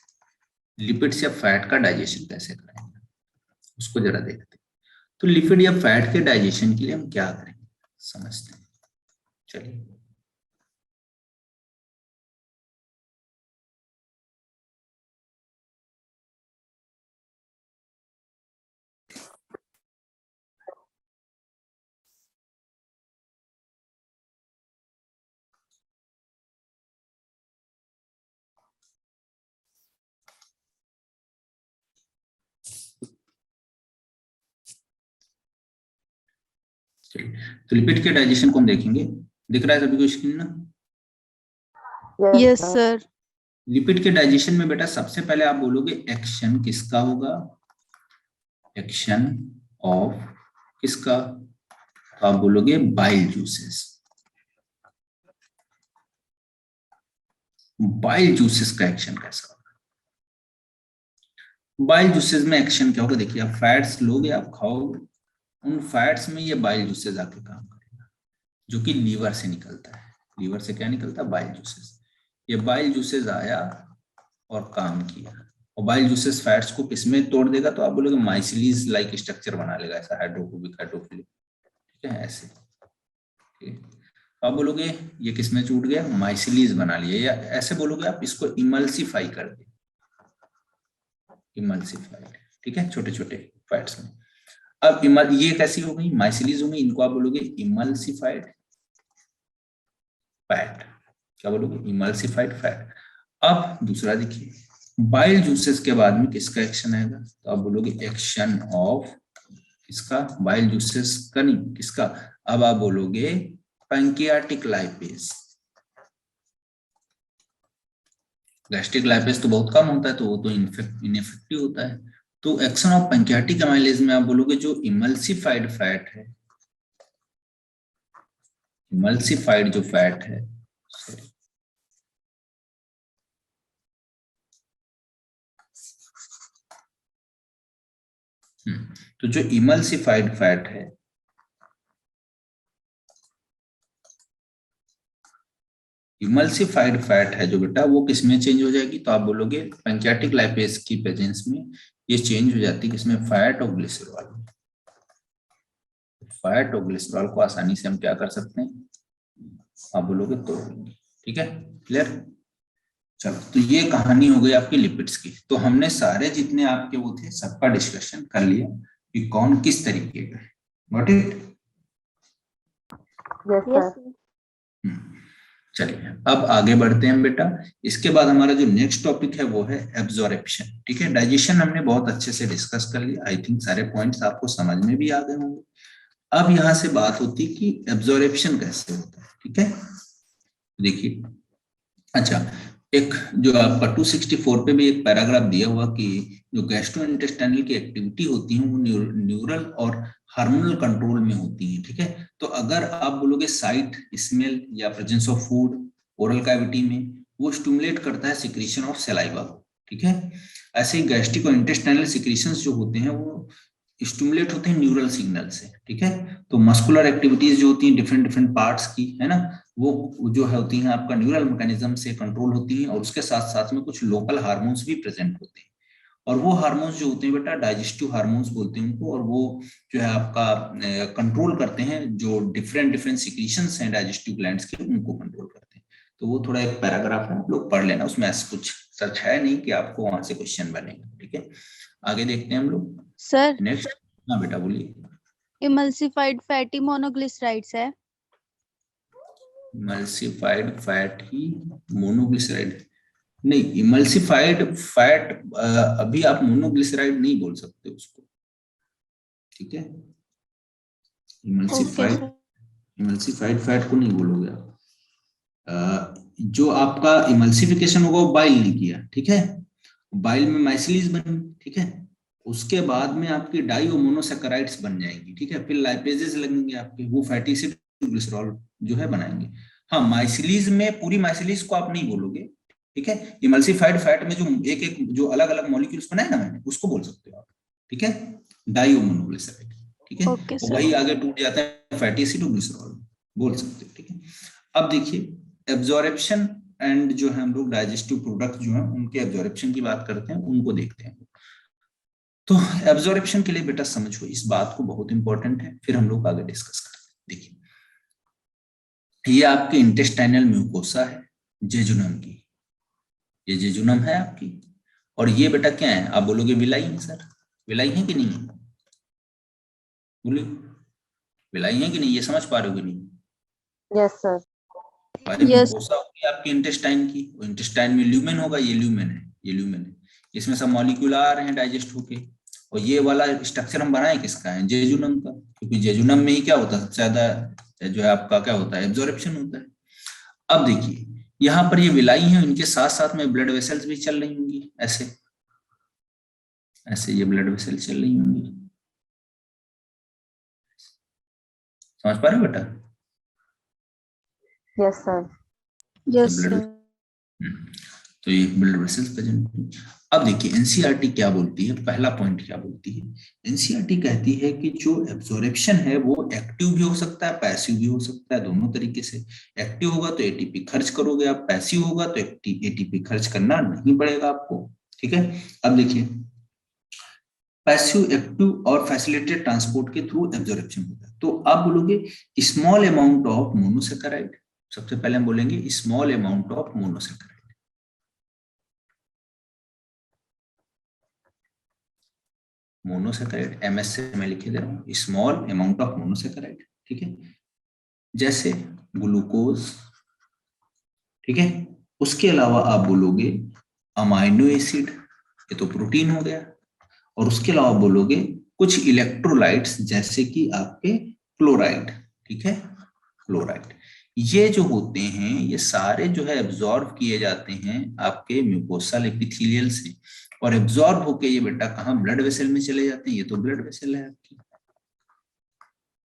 लिपिड्स या फैट का डाइजेशन कैसे करेंगे उसको जरा देखते हैं। तो लिपिड या फैट के डाइजेशन के लिए हम क्या करेंगे समझते हैं। चलिए, तो लिपिड के डाइजेशन को हम देखेंगे। दिख रहा है सभी को स्क्रीन ना? Yes sir. लिपिड के डाइजेशन में बेटा सबसे पहले आप बोलोगे एक्शन किसका होगा? एक्शन ऑफ किसका? तो आप बोलोगे बाइल जूसेस। बाइल जूसेस का एक्शन कैसा होगा? बाइल जूसेस में एक्शन क्या होगा? देखिए, आप फैट्स लोगे, आप खाओगे, उन फैट्स में ये बाइल जूसेस आके काम करेगा, जो कि लीवर से निकलता है। लीवर से क्या निकलता है? Bile juices. ये बाइल जूसेस आया और काम किया, और बाइल जूसेस फैट्स को किसमें तोड़ देगा? तो आप बोलोगे माइसिलीज लाइक स्ट्रक्चर बना लेगा, ऐसा हाइड्रोफोबिक हाइड्रोफिलिक, ठीक है, ऐसे। आप बोलोगे ये किसमें छूट गया? माइसिलीज बना लिया, या ऐसे बोलोगे आप इसको इमल्सिफाई कर दे, इमल्सिफाइड, ठीक है, छोटे छोटे फैट्स में। अब ये कैसी हो गई? माइसिलीज हो गई, इनको आप बोलोगे इमल्सिफाइड फैट। क्या बोलोगे? Emulsified fat. अब दूसरा देखिए, बाइल जूसेस के बाद में किसका एक्शन आएगा? तो आप बोलोगे एक्शन ऑफ किसका? बाइल जूसेस का नहीं, किसका? अब आप बोलोगे पैंक्रियाटिक लाइपेज। गैस्ट्रिक लाइपेज तो बहुत कम होता है, तो वो तो इनइफेक्टिव होता है। तो एक्शन ऑफ पैंक्रियाटिक अमाइलेज में आप बोलोगे जो इमल्सिफाइड फैट है, इमल्सिफाइड जो फैट है, तो जो इमल्सिफाइड फैट है, इमल्सिफाइड फैट है जो बेटा, वो किसमें चेंज हो जाएगी? तो आप बोलोगे पैंक्रियाटिक लाइपेज की प्रेजेंस में ये चेंज हो जाती है किसमें? फैट और ग्लिसरॉल। फैट और ग्लिसरॉल को आसानी से हम क्या कर सकते हैं? आप बोलोगे तोड़ देंगे, ठीक है, क्लियर? चलो, तो ये कहानी हो गई आपकी लिपिड्स की। तो हमने सारे जितने आपके वो थे सबका डिस्कशन कर लिया कि कौन किस तरीके का है। Got it? Yes sir. चलिए, अब आगे बढ़ते हैं बेटा। इसके बाद हमारा जो नेक्स्ट टॉपिक है वो है एब्जॉर्प्शन, ठीक है। डाइजेशन हमने बहुत अच्छे से डिस्कस कर लिया, आई थिंक सारे पॉइंट्स आपको समझ में भी आ गए होंगे। अब यहाँ से बात होती कि एब्जॉर्प्शन कैसे होता है, ठीक है। देखिए, अच्छा, एक जो आपका 264 पे भी एक पैराग्राफ दिया हुआ कि जो गैस्ट्रोइंटेस्टाइनल की एक्टिविटी होती है वो न्यूरल और हार्मोनल कंट्रोल में होती है, ठीक है। तो अगर आप बोलोगे साइट, स्मेल या presence of food oral cavity में, वो स्टिमुलेट करता है सिक्रीशन ऑफ सलाइवा, ठीक है। ऐसे ही गैस्ट्रिक और इंटेस्टाइनल सिक्रीशंस जो होते हैं वो स्टिमुलेट होते हैं न्यूरल सिग्नल से, ठीक है। तो मस्कुलर एक्टिविटीज जो होती हैं डिफरेंट डिफरेंट पार्ट्स की, है ना, वो जो है होती हैं आपका न्यूरल मैकेनिज्म से कंट्रोल होती हैं, और उसके साथ साथ में कुछ लोकल हार्मोन्स भी प्रेजेंट होते हैं। और वो हार्मोन्स जो होते हैं बेटा डाइजेस्टिव हार्मोन्स बोलते हैं उनको, और वो जो है आपका कंट्रोल करते हैं जो डिफरेंट डिफरेंट सिक्रीशंस हैं डाइजेस्टिव ग्लैंड्स के, उनको कंट्रोल करते हैं। तो वो थोड़ा एक पैराग्राफ है, आप लोग पढ़ लेना, उसमें ऐसा कुछ सच है नहीं कि आपको वहां से क्वेश्चन बनेगा, ठीक है। आगे देखते हैं हम लोग सर, नेक्स्ट। हाँ बेटा बोलिए। इमल्सिफाइड फैटी मोनोग्लिसराइड्स है। इमल्सिफाइड फैट ही मोनोग्लिसराइड नहीं, इमल्सिफाइड फैट अभी आप मोनोग्लिसराइड नहीं बोल सकते उसको, ठीक है। इमल्सिफाइड फैट को नहीं बोलोगे आप। जो आपका इमल्सिफिकेशन होगा वो बाइल ने किया, ठीक है, बाइल में माइसिलीज बनी, ठीक है, उसके बाद में आपकी डाई और मोनोसैकेराइड्स बन जाएंगी, ठीक है, फिर लाइपेजेस लगेंगे आपके, वो फैटी एसिड ग्लिसरॉल जो है बनाएंगे। हाँ, माइसिलीज में पूरी माइसिलीज को आप नहीं बोलोगे, ठीक है। इमल्सिफाइड फैट में जो एक एक जो अलग अलग मॉलिक्यूल्स बनाए ना मैंने, उसको बोल सकते हो आप, ठीक है, डाई और मोनोग्लिसराइड, ठीक है। ओके और सर। वही आगे टूट जाता है फैटी एसिड ग्लिसरॉल बोल सकते हो, ठीक है। अब देखिए एब्जॉर्प्शन एंड जो है हम लोग डाइजेस्टिव प्रोडक्ट जो है उनके एब्जॉर्प्शन की बात करते हैं, उनको देखते हैं। तो एब्जॉर्प्शन के लिए बेटा समझो इस बात को, बहुत इंपॉर्टेंट है, फिर हम लोग आगे डिस्कस करते हैं। देखिए ये आपके इंटेस्टाइनल म्यूकोसा है जेजुनम की, ये जेजुनम है आपकी, और ये बेटा क्या है, आप बोलोगे विलाई है सर, विलाई है कि नहीं है, बोलिए विलाई है कि नहीं, ये समझ पा रहे हो कि नहीं? Yes sir. यस म्यूकोसा होगी आपकी इंटेस्टाइन की, इंटेस्टाइन में ल्यूमेन होगा, ये ल्यूमेन है, ये ल्यूमेन है, इसमें सब मॉलिक्यूल आ रहे हैं डाइजेस्ट होके, और ये वाला स्ट्रक्चर हम बनाए किसका है, जेजुनम का, क्योंकि जेजुनम में ही क्या होता है सबसे ज्यादा जो है आपका क्या होता है, एब्जॉर्प्शन होता है। अब देखिए यहाँ पर ये विलाई है, इनके साथ साथ में ब्लड वेसल्स भी चल रही होंगी, ऐसे ऐसे ये ब्लड वेसल चल रही होंगी, समझ पा रहे हो बेटा? Yes sir. यस ब्लड, तो ये ब्लड वेसल्स प्रेजेंट। अब देखिए एनसीईआरटी क्या बोलती है, पहला पॉइंट क्या बोलती है, एनसीईआरटी कहती है कि जो एब्जॉर्प्शन है वो एक्टिव भी हो सकता है, पैसिव भी हो सकता है, दोनों तरीके से। एक्टिव होगा तो एटीपी खर्च करोगे आप, पैसिव होगा तो एटीपी खर्च करना नहीं पड़ेगा आपको, ठीक है। अब देखिए पैसिव, एक्टिव और फैसिलिटेटेड ट्रांसपोर्ट के थ्रू एब्जॉर्प्शन होता है। तो आप बोलोगे स्मॉल अमाउंट ऑफ मोनोसेकेराइड, सबसे पहले हम बोलेंगे small amount of monosaccharide, monosaccharide MS से मैं लिखे दे रहा हूँ, स्मॉल अमाउंट ऑफ मोनोसेकेराइड, ठीक है, जैसे ग्लूकोज, ठीक है। उसके अलावा आप बोलोगे अमाइनो एसिड, ये तो प्रोटीन हो गया, और उसके अलावा बोलोगे कुछ इलेक्ट्रोलाइट्स जैसे कि आपके क्लोराइड, ठीक है, क्लोराइड। ये जो होते हैं ये सारे जो है एब्जॉर्ब किए जाते हैं आपके म्यूकोसल एपिथेलियल से, और एब्जॉर्ब होके ये बेटा कहाँ, ब्लड वेसल में चले जाते हैं, ये तो ब्लड वेसल है आपकी,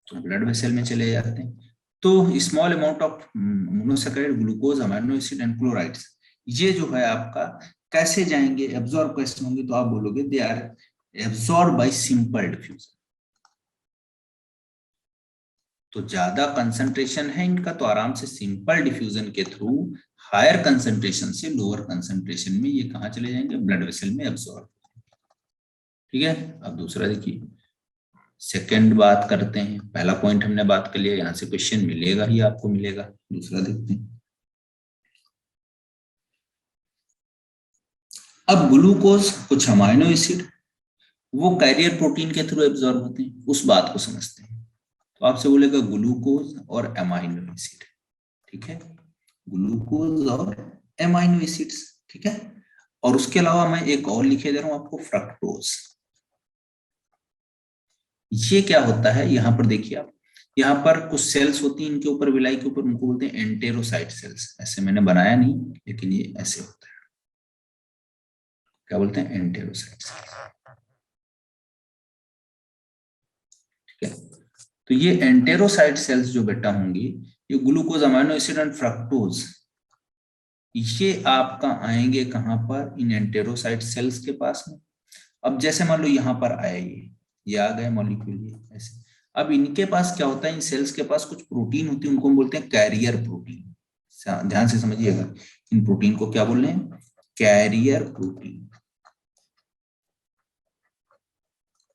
तो ब्लड वेसल में चले जाते हैं। तो small amount of monosaccharide, glucose, amino acid and chlorides, ये जो है आपका कैसे जाएंगे, एब्जॉर्ब कैसे होंगे, तो आप बोलोगे they are absorb by simple diffusion. तो ज्यादा कंसंट्रेशन है इनका तो आराम से सिंपल डिफ्यूजन के थ्रू हायर कंसंट्रेशन से लोअर कंसंट्रेशन में ये कहाँ चले जाएंगे, ब्लड वेसल में एब्जॉर्ब, ठीक है। अब दूसरा देखिए, सेकंड बात करते हैं, पहला पॉइंट हमने बात कर लिया, यहां से क्वेश्चन मिलेगा ही आपको, मिलेगा। दूसरा देखते हैं, अब ग्लूकोज, कुछ अमाइनो एसिड, वो कैरियर प्रोटीन के थ्रू एब्जॉर्ब होते हैं, उस बात को समझते हैं। तो आपसे बोलेगा ग्लूकोज और अमाइनो एसिड, ठीक है, ग्लूकोज और अमाइनो एसिड्स, ठीक है। और उसके अलावा मैं एक और लिखे दे रहा हूं आपको, फ्रक्टोज। ये क्या होता है, यहां पर देखिए आप, यहाँ पर कुछ सेल्स होती हैं इनके ऊपर, विलाई के ऊपर, उनको बोलते हैं एंटेरोसाइट सेल्स, ऐसे मैंने बनाया नहीं लेकिन ये ऐसे होता है, क्या बोलते हैं, एंटेरोसाइट सेल्स, ठीक है। तो ये एंटेरोसाइट सेल्स जो बेटा होंगी, ये glucose, amino acid and fructose, ये आपका आएंगे कहां पर, इन एंटेरोसाइट सेल्स के पास में। अब जैसे मान लो यहाँ पर आए, ये आ गए मॉलिक्यूल, ये ऐसे। अब इनके पास क्या होता है, इन सेल्स के पास कुछ प्रोटीन होती है, उनको हम बोलते हैं कैरियर प्रोटीन, ध्यान से समझिएगा, इन प्रोटीन को क्या बोल रहे हैं, कैरियर प्रोटीन।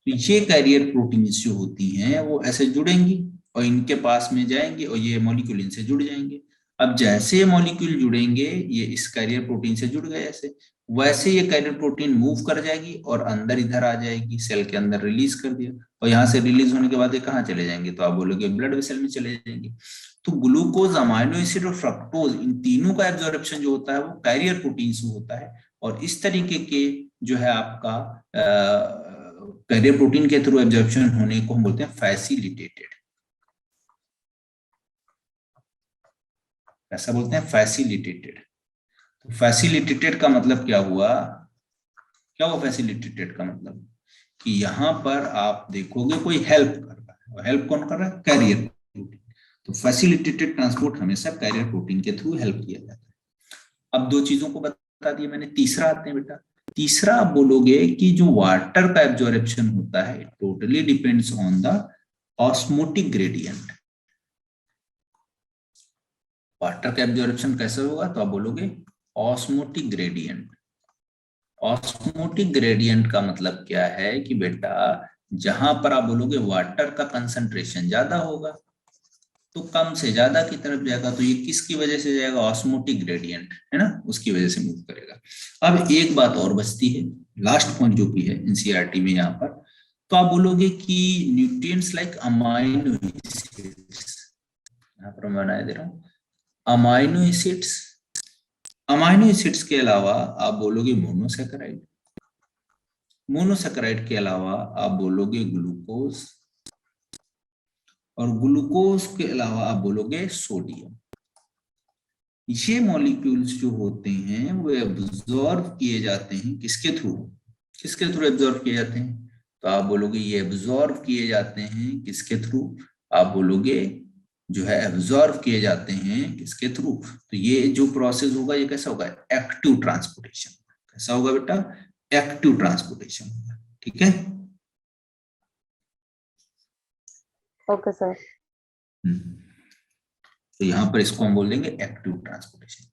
तो ये कैरियर प्रोटीन जो होती हैं वो ऐसे जुड़ेंगी और इनके पास में जाएंगे और ये मॉलिक्यूल इनसे जुड़ जाएंगे। अब जैसे ये मॉलिक्यूल जुड़ेंगे, ये इस कैरियर प्रोटीन से जुड़ गए ऐसे, वैसे ये कैरियर प्रोटीन मूव कर जाएगी और अंदर इधर आ जाएगी, सेल के अंदर रिलीज कर दिया, और यहाँ से रिलीज होने के बाद ये कहाँ चले जाएंगे, तो आप बोलोगे ब्लड वेसल में चले जाएंगे। तो ग्लूकोज, अमाइनो एसिड और फ्रक्टोज, इन तीनों का एब्जॉर्प्शन जो होता है वो कैरियर प्रोटीन से होता है, और इस तरीके के जो है आपका कैरियर प्रोटीन के थ्रू एब्जॉर्प्शन होने को हम बोलते हैं फैसिलिटेटेड, ऐसा बोलते हैं फैसिलिटेटेड। तो फैसिलिटेटेड का मतलब क्या हुआ, क्या हुआ फैसिलिटेटेड का मतलब, कि यहां पर आप देखोगे कोई हेल्प कर रहा है, और हेल्प कौन कर रहा है, कैरियर प्रोटीन। तो फैसिलिटेटेड ट्रांसपोर्ट हमेशा कैरियर प्रोटीन के थ्रू हेल्प किया जाता है। अब दो चीजों को बता दिया मैंने, तीसरा आते हैं बेटा, तीसरा आप बोलोगे कि जो वाटर का एब्जॉर्प्शन होता है totally depends on the osmotic gradient. Water का एब्जॉर्प्शन कैसे होगा, तो आप बोलोगे ऑस्मोटिक ग्रेडियंट। ऑस्मोटिक ग्रेडियंट का मतलब क्या है कि बेटा जहां पर आप बोलोगे वाटर का कंसंट्रेशन ज्यादा होगा तो कम से ज्यादा की तरफ जाएगा, तो ये किसकी वजह से जाएगा, ऑस्मोटिक ग्रेडियंट है ना, उसकी वजह से मूव करेगा। अब एक बात और बचती है, लास्ट पॉइंट जो भी है एनसीईआरटी में यहाँ पर, तो आप बोलोगे कि न्यूट्रिएंट्स लाइक अमाइनो एसिड्स, यहाँ पर मैं बना दे रहा हूँ अमाइनो एसिड्स। अमाइनो एसिड्स के अलावा आप बोलोगे मोनोसैकेराइड, मोनोसैकेराइड के अलावा आप बोलोगे ग्लूकोज, और ग्लूकोज के अलावा आप बोलोगे सोडियम। ये मॉलिक्यूल्स जो होते हैं वो एब्जॉर्ब किए जाते हैं किसके थ्रू, किसके थ्रू एब्जॉर्ब किए जाते हैं, तो आप बोलोगे ये एब्जॉर्ब किए जाते हैं किसके थ्रू, आप बोलोगे जो है एब्जॉर्ब किए जाते हैं किसके थ्रू, तो ये जो प्रोसेस होगा ये कैसा होगा, एक्टिव ट्रांसपोर्टेशन। कैसा होगा बेटा, एक्टिव ट्रांसपोर्टेशन होगा, ठीक है। Okay sir. तो यहां पर इसको हम बोल देंगे एक्टिव ट्रांसपोर्टेशन,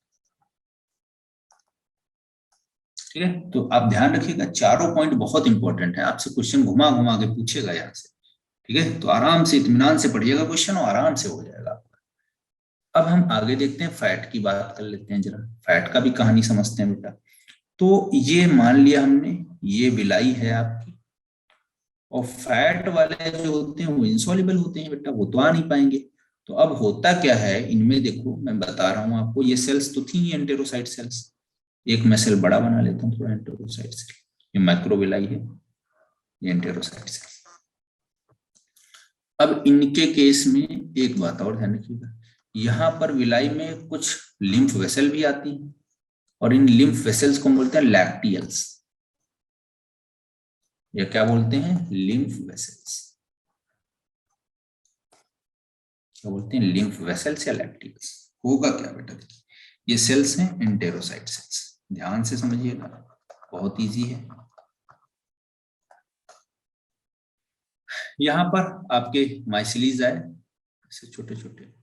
ठीक है। तो आप ध्यान रखिएगा, चारों पॉइंट बहुत इंपॉर्टेंट है, आपसे क्वेश्चन घुमा घुमा के पूछेगा यहाँ से, ठीक है। तो आराम से इत्मीनान से पढ़िएगा क्वेश्चन और आराम से हो जाएगा आपका। अब हम आगे देखते हैं, फैट की बात कर लेते हैं जरा, फैट का भी कहानी समझते हैं बेटा। तो ये मान लिया हमने, ये विलाई है आपकी, और फैट वाले जो होते हैं वो इंसॉल्युबल होते हैं बेटा, वो तो आ नहीं पाएंगे। तो अब होता क्या है इनमें, देखो मैं बता रहा हूं आपको, ये सेल्स तो थी एंटेरोसाइट सेल्स, एक मैं सेल बड़ा बना लेता हूँ थोड़ा, एंटेरोसाइट सेल, ये माइक्रोविलाई है, ये एंटेरोसाइट सेल। अब इनके केस में एक बात और ध्यान रखिएगा, यहाँ पर विलाई में कुछ लिम्फ वेसल भी आती हैं, और इन लिम्फ वेसल्स को बोलते हैं लैक्टियल्स, या क्या बोलते हैं, लिम्फ वेसल्स, क्या बोलते हैं, लिम्फ वेसल्स या लैक्टियल्स। होगा क्या बेटा, देखिए ये सेल्स हैं एंटेरोसाइट सेल्स, ध्यान से समझिएगा, बहुत इजी है। यहाँ पर आपके माइसिलीज आए ऐसे छोटे छोटे,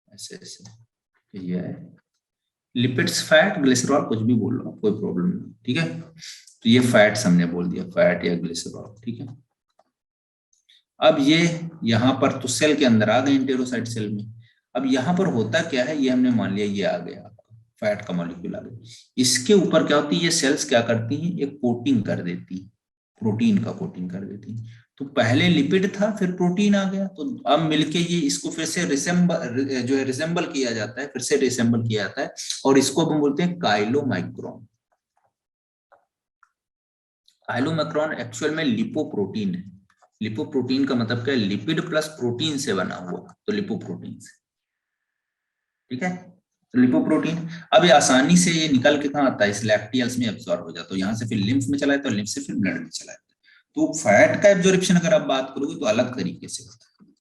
ऐसे ऐसे, ये है लिपिड्स, फैट, ग्लिसरॉल, कुछ भी बोल लो कोई प्रॉब्लम नहीं, ठीक है। तो ये फैट्स हमने बोल दिया, फैट या ग्लिसरॉल, ठीक है। अब ये यहाँ पर तो सेल के अंदर आ गए एंटेरोसाइट सेल में, अब यहाँ पर होता क्या है, ये हमने मान लिया ये आ गया आपका फैट का मॉलिक्यूल आ गया, इसके ऊपर क्या होती है, ये सेल्स क्या करती हैं, एक कोटिंग कर देती है, प्रोटीन का कोटिंग कर देती है। तो पहले लिपिड था फिर प्रोटीन आ गया, तो अब मिलके ये इसको फिर से रिसेंबल किया जाता है, फिर से रिसेंबल किया जाता है, और इसको हम बोलते हैं काइलोमाइक्रोन। काइलोमाइक्रोन एक्चुअल में लिपोप्रोटीन है। लिपोप्रोटीन का मतलब क्या है, लिपिड प्लस प्रोटीन से बना हुआ, तो लिपोप्रोटीन से, ठीक है। तो लिपोप्रोटीन, अब ये आसानी से ये निकल के कहाँ आता है, इस लैक्टियल्स में एब्जॉर्ब हो जाता है, तो यहाँ से फिर लिम्फ में चला जाता है, लिम्फ से फिर ब्लड में चला जाता है। तो फैट का एब्जॉर्प्शन अगर आप बात करोगे तो अलग तरीके से होता है,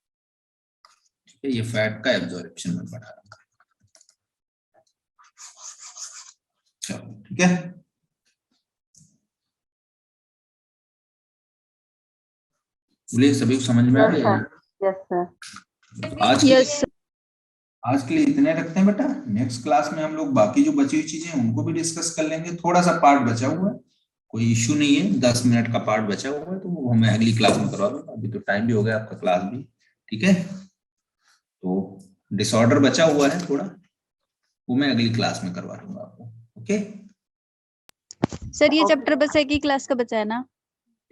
ठीक है। ये फैट का एब्जॉर्प्शन में पढ़ा रहा हूं, चलो ठीक है। बोलिए सभी को समझ में आ गया? Yes sir. आज के लिए इतने रखते हैं बेटा, नेक्स्ट क्लास में हम लोग बाकी जो बची हुई चीजें उनको भी डिस्कस कर लेंगे। थोड़ा सा पार्ट बचा हुआ है, कोई इश्यू नहीं है, 10 मिनट का पार्ट बचा हुआ है, तो वो मैं अगली क्लास में करवा दूंगा। अभी तो टाइम भी हो गया आपका, क्लास भी, ठीक है। तो डिसऑर्डर बचा हुआ है थोड़ा, वो मैं अगली क्लास में करवा दूंगा आपको, ओके। सर ये चैप्टर बस एक ही क्लास का बचा है ना?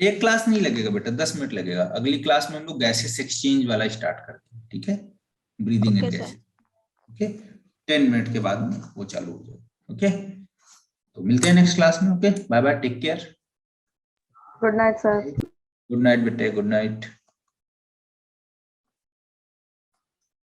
एक क्लास नहीं लगेगा बेटा, 10 मिनट लगेगा। अगली क्लास में हम लोग गैसेस एक्सचेंज वाला स्टार्ट करते हैं, ठीक है, breathing and gases, okay. 10 minute के बाद में वो चालू हो जाएगा, ओके। तो मिलते हैं नेक्स्ट क्लास में, okay. Bye bye, take care, good night sir. Good night बेटे, गुड नाइट।